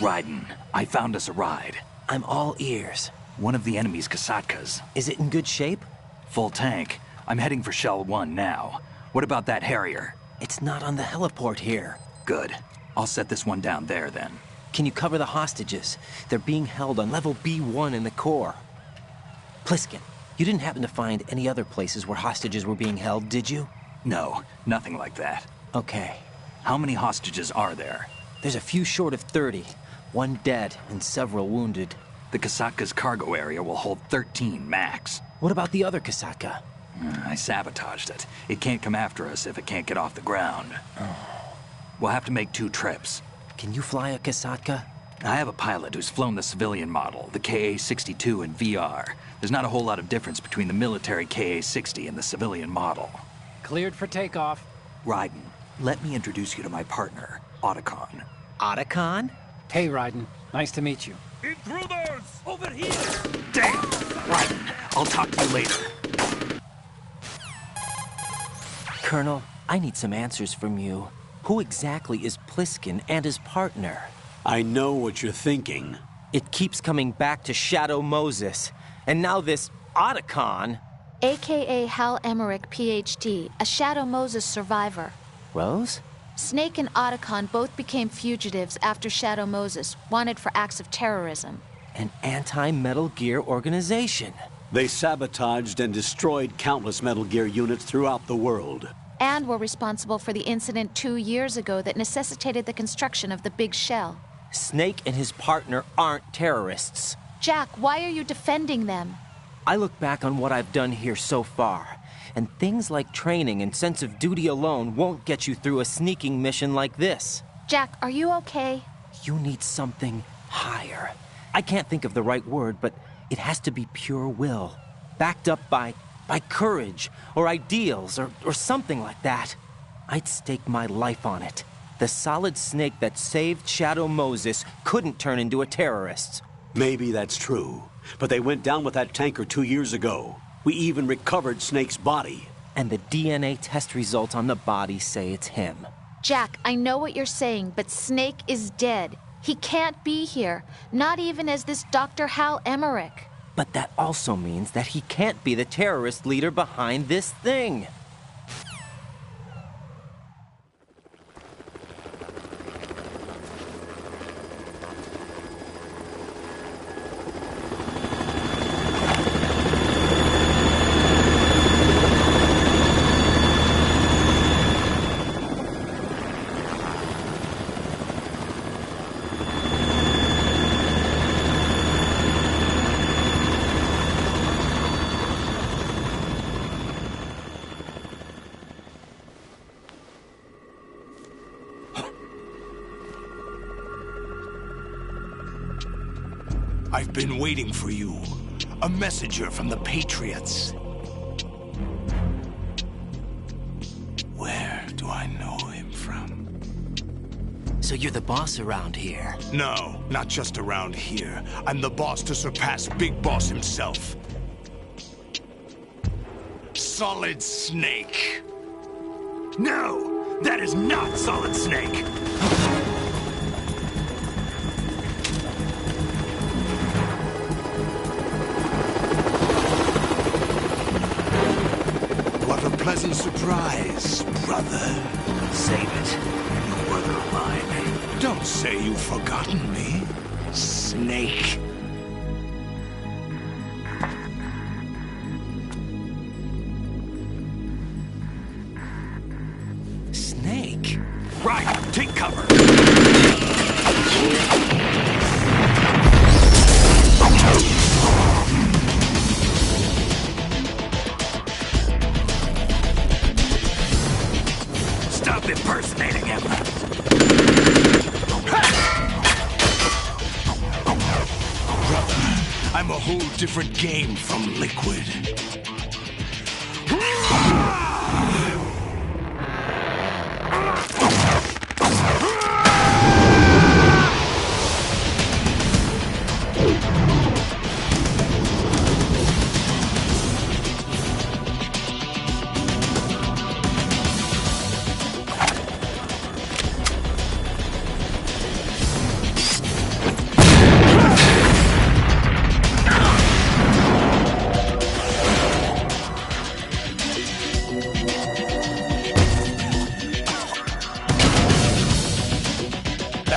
Speaker 3: Raiden, I found us a ride.
Speaker 2: I'm all ears.
Speaker 3: One of the enemy's Kasatkas.
Speaker 2: Is it in good shape?
Speaker 3: Full tank. I'm heading for Shell 1 now. What about that Harrier?
Speaker 2: It's not on the heliport here.
Speaker 3: Good. I'll set this one down there then.
Speaker 2: Can you cover the hostages? They're being held on level B1 in the core. Pliskin, you didn't happen to find any other places where hostages were being held, did you?
Speaker 3: No, nothing like that.
Speaker 2: Okay.
Speaker 3: How many hostages are there?
Speaker 2: There's a few short of 30. One dead and several wounded.
Speaker 3: The Kasatka's cargo area will hold 13 max.
Speaker 2: What about the other Kasatka?
Speaker 3: I sabotaged it. It can't come after us if it can't get off the ground. We'll have to make 2 trips.
Speaker 2: Can you fly a Kasatka?
Speaker 3: I have a pilot who's flown the civilian model, the KA-62 in VR. There's not a whole lot of difference between the military KA-60 and the civilian model.
Speaker 15: Cleared for takeoff.
Speaker 3: Raiden, let me introduce you to my partner, Otacon.
Speaker 2: Otacon?
Speaker 15: Hey, Raiden. Nice to meet you.
Speaker 11: Intruders!
Speaker 15: Over here!
Speaker 3: Damn! Raiden, I'll talk to you later.
Speaker 2: Colonel, I need some answers from you. Who exactly is Pliskin and his partner?
Speaker 1: I know what you're thinking.
Speaker 2: It keeps coming back to Shadow Moses. And now this Otacon.
Speaker 7: AKA Hal Emmerich, PhD, a Shadow Moses survivor.
Speaker 2: Rose?
Speaker 7: Snake and Otacon both became fugitives after Shadow Moses, wanted for acts of terrorism.
Speaker 2: An anti-Metal Gear organization.
Speaker 1: They sabotaged and destroyed countless Metal Gear units throughout the world.
Speaker 7: And were responsible for the incident 2 years ago that necessitated the construction of the Big Shell.
Speaker 2: Snake and his partner aren't terrorists.
Speaker 7: Jack, why are you defending them?
Speaker 2: I look back on what I've done here so far, and things like training and sense of duty alone won't get you through a sneaking mission like this.
Speaker 7: Jack, are you okay?
Speaker 2: You need something higher. I can't think of the right word, but it has to be pure will, backed up by courage, or ideals, or something like that. I'd stake my life on it. The Solid Snake that saved Shadow Moses couldn't turn into a terrorist.
Speaker 1: Maybe that's true, but they went down with that tanker 2 years ago. We even recovered Snake's body.
Speaker 2: And the DNA test results on the body say it's him.
Speaker 7: Jack, I know what you're saying, but Snake is dead. He can't be here, not even as this Dr. Hal Emmerich.
Speaker 2: But that also means that he can't be the terrorist leader behind this thing.
Speaker 5: I've been waiting for you. A messenger from the Patriots. Where do I know him from?
Speaker 2: So you're the boss around here?
Speaker 5: No, not just around here. I'm the boss to surpass Big Boss himself. Solid Snake. No, that is not Solid Snake. What a pleasant surprise, brother.
Speaker 3: Save it. You brother of mine.
Speaker 5: Don't say you've forgotten me, Snake.
Speaker 2: Snake?
Speaker 5: Right, take cover. Stop impersonating him. Brother, I'm a whole different game from Liquid.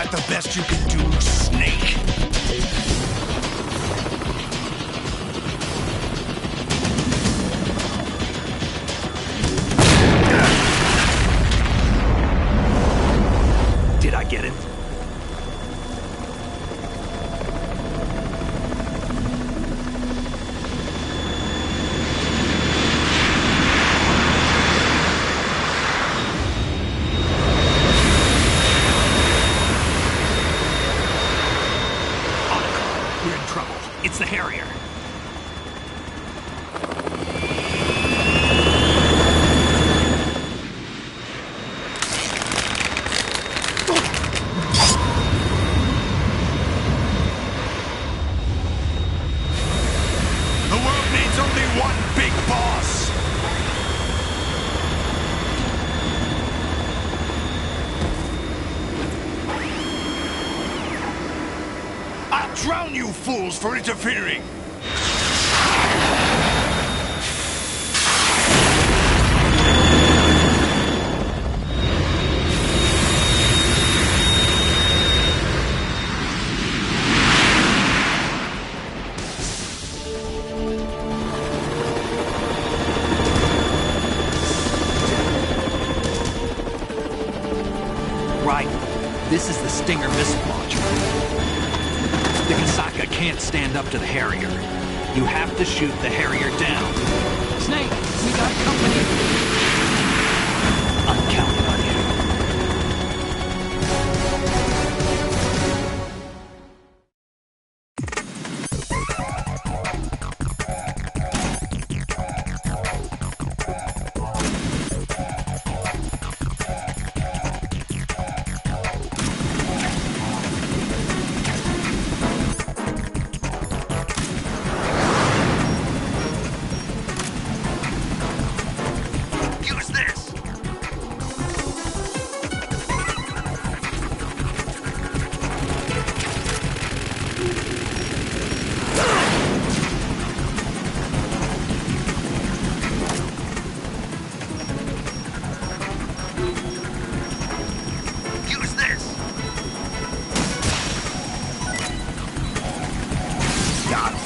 Speaker 5: that the best you can do, Snake?
Speaker 3: Did I get it?
Speaker 5: We're in trouble. It's the Harrier. The world needs only one big boss. I'll drown you fools for interfering!
Speaker 3: Right. This is the Stinger missile launcher. The Kasaka can't stand up to the Harrier. You have to shoot the Harrier down.
Speaker 15: Snake, we got company.
Speaker 3: I'm counting on you.
Speaker 5: Use this! Use this! Got it.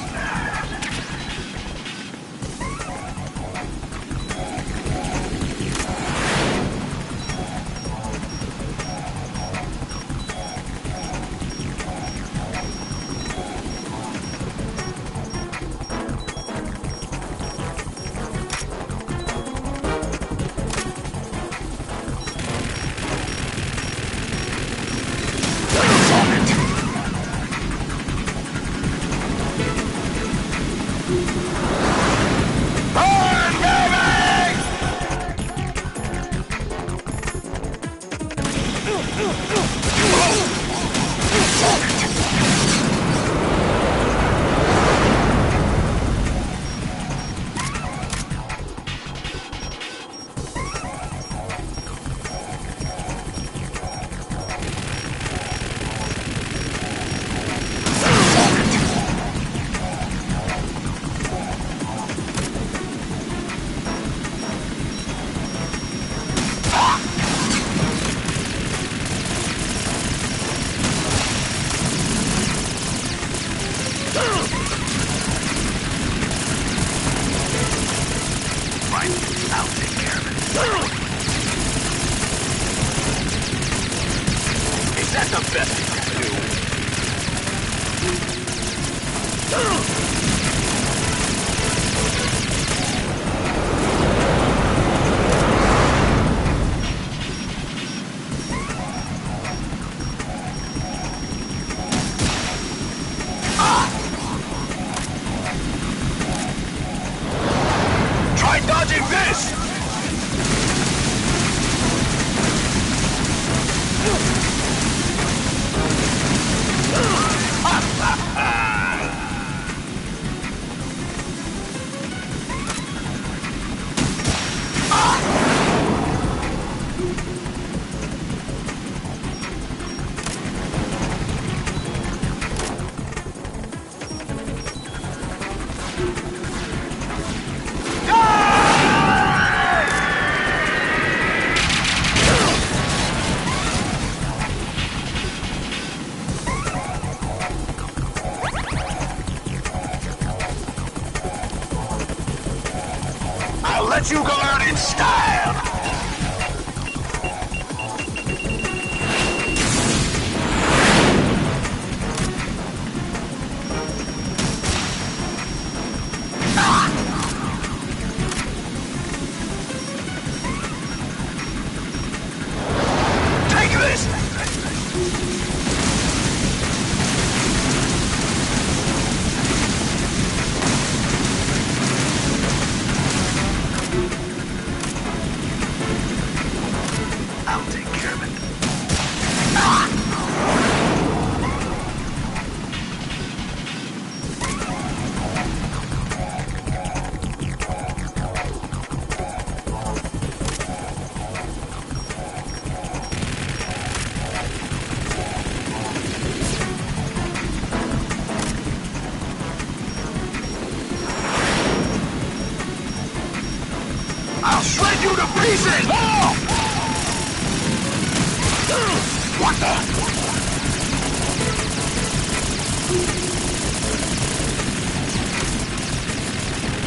Speaker 5: Right, I'll take care of it. Is that the best you can do? Try dodging this!
Speaker 6: let you go out in style! I'll shred you to pieces! Oh! What the?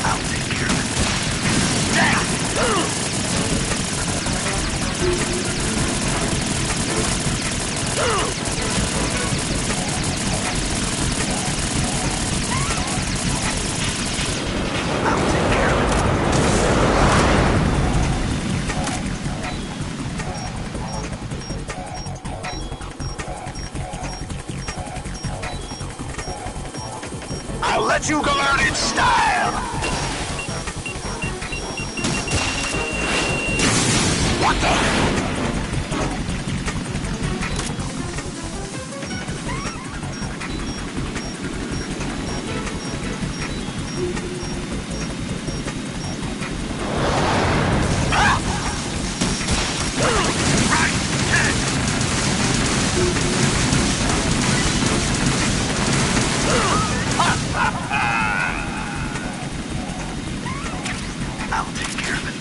Speaker 6: I'll take care of it. Damn! I'll let you go out in style! What the? I'll take care of it.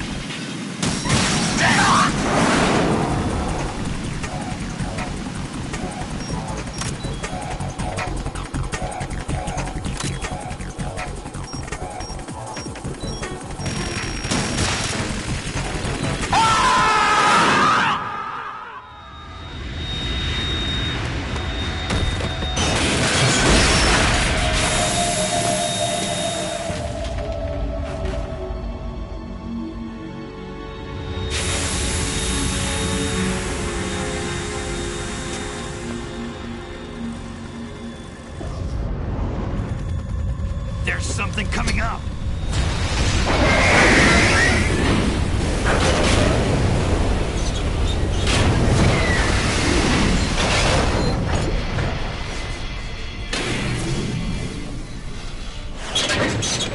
Speaker 6: There's something coming up!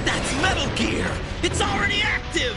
Speaker 16: That's Metal Gear! It's already active!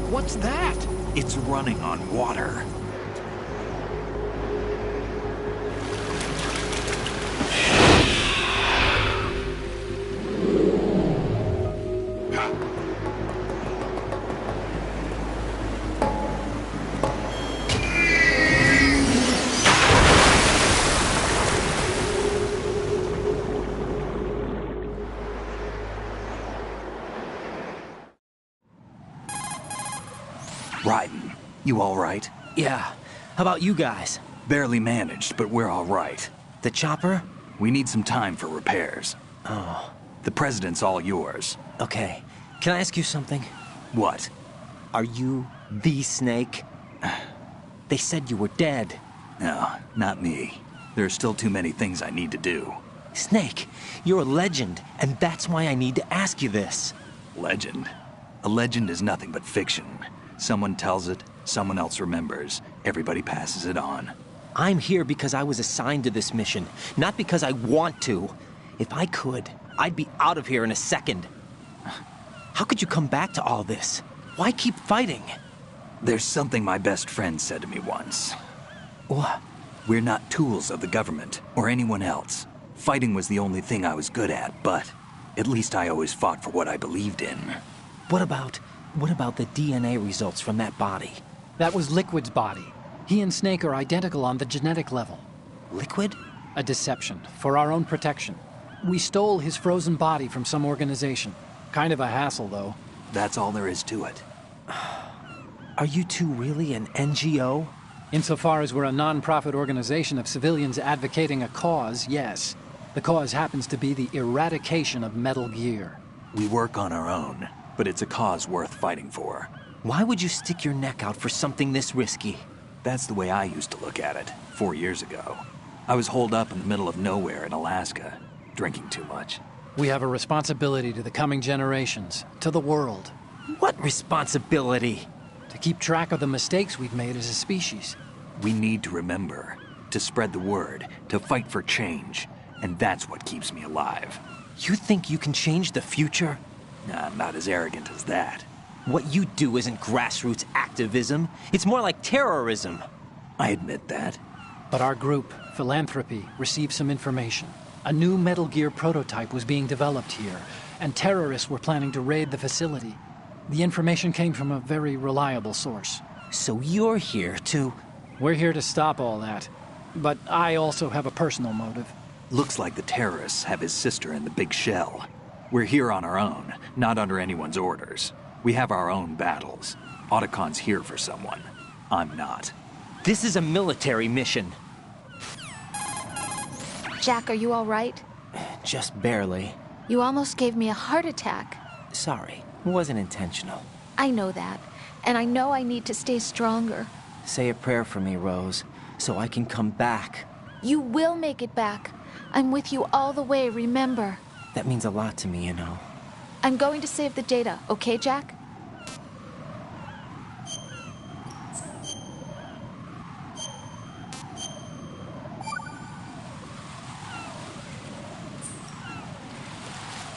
Speaker 15: What's that?
Speaker 3: It's running on water. Raiden, you all right?
Speaker 2: Yeah. How about you guys?
Speaker 3: Barely managed, but we're all right.
Speaker 2: The chopper?
Speaker 3: We need some time for repairs.
Speaker 2: Oh.
Speaker 3: The president's all yours.
Speaker 2: Okay. Can I ask you something?
Speaker 3: What?
Speaker 2: Are you the Snake? They said you were dead.
Speaker 3: No, not me. There are still too many things I need to do.
Speaker 2: Snake, you're a legend, and that's why I need to ask you this.
Speaker 3: Legend? A legend is nothing but fiction. Someone tells it, someone else remembers. Everybody passes it on.
Speaker 2: I'm here because I was assigned to this mission, not because I want to. If I could, I'd be out of here in a second. How could you come back to all this? Why keep fighting?
Speaker 3: There's something my best friend said to me once.
Speaker 2: What?
Speaker 3: We're not tools of the government or anyone else. Fighting was the only thing I was good at, but at least I always fought for what I believed in.
Speaker 2: What about the DNA results from that body?
Speaker 15: That was Liquid's body. He and Snake are identical on the genetic level.
Speaker 2: Liquid?
Speaker 15: A deception, for our own protection. We stole his frozen body from some organization. Kind of a hassle, though.
Speaker 3: That's all there is to it.
Speaker 2: Are you two really an NGO?
Speaker 15: Insofar as we're a non-profit organization of civilians advocating a cause, yes. The cause happens to be the eradication of Metal Gear.
Speaker 3: We work on our own, but it's a cause worth fighting for.
Speaker 2: Why would you stick your neck out for something this risky?
Speaker 3: That's the way I used to look at it, 4 years ago. I was holed up in the middle of nowhere in Alaska, drinking too much.
Speaker 15: We have a responsibility to the coming generations, to the world.
Speaker 2: What responsibility?
Speaker 15: To keep track of the mistakes we've made as a species.
Speaker 3: We need to remember, to spread the word, to fight for change, and that's what keeps me alive.
Speaker 2: You think you can change the future?
Speaker 3: Nah, I'm not as arrogant as that.
Speaker 2: What you do isn't grassroots activism. It's more like terrorism.
Speaker 3: I admit that.
Speaker 15: But our group, Philanthropy, received some information. A new Metal Gear prototype was being developed here, and terrorists were planning to raid the facility. The information came from a very reliable source.
Speaker 2: So you're here to...
Speaker 15: We're here to stop all that. But I also have a personal motive.
Speaker 3: Looks like the terrorists have his sister in the big shell. We're here on our own, not under anyone's orders. We have our own battles. Otacon's here for someone. I'm not.
Speaker 2: This is a military mission.
Speaker 7: Jack, are you all right?
Speaker 2: Just barely.
Speaker 7: You almost gave me a heart attack.
Speaker 2: Sorry, it wasn't intentional.
Speaker 7: I know that, and I know I need to stay stronger.
Speaker 2: Say a prayer for me, Rose, so I can come back.
Speaker 7: You will make it back. I'm with you all the way, remember?
Speaker 2: That means a lot to me, you know.
Speaker 7: I'm going to save the data, okay, Jack?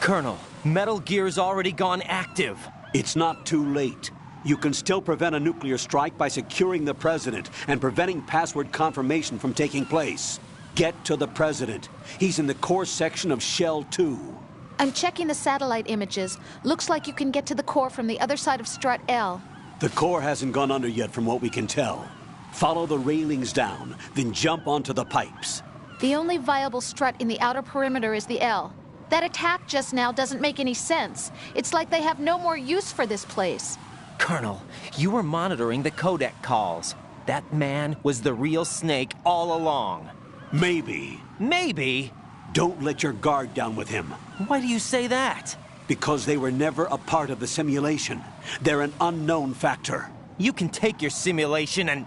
Speaker 2: Colonel, Metal Gear's already gone active.
Speaker 1: It's not too late. You can still prevent a nuclear strike by securing the President and preventing password confirmation from taking place. Get to the President. He's in the core section of Shell 2.
Speaker 7: I'm checking the satellite images. Looks like you can get to the core from the other side of Strut L.
Speaker 1: The core hasn't gone under yet from what we can tell. Follow the railings down, then jump onto the pipes.
Speaker 7: The only viable strut in the outer perimeter is the L. That attack just now doesn't make any sense. It's like they have no more use for this place.
Speaker 2: Colonel, you were monitoring the codec calls. That man was the real Snake all along.
Speaker 1: Maybe.
Speaker 2: Maybe?
Speaker 1: Don't let your guard down with him.
Speaker 2: Why do you say that?
Speaker 1: Because they were never a part of the simulation. They're an unknown factor.
Speaker 2: You can take your simulation and...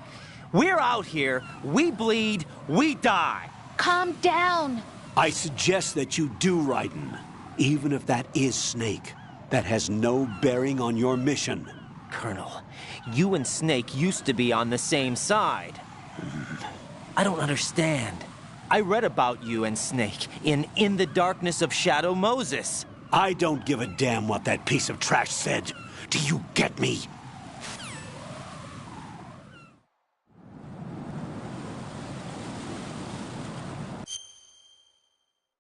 Speaker 2: We're out here, we bleed, we die.
Speaker 7: Calm down.
Speaker 1: I suggest that you do, Raiden. Even if that is Snake. That has no bearing on your mission.
Speaker 2: Colonel, you and Snake used to be on the same side. I don't understand. I read about you and Snake in the Darkness of Shadow Moses.
Speaker 1: I don't give a damn what that piece of trash said. Do you get me?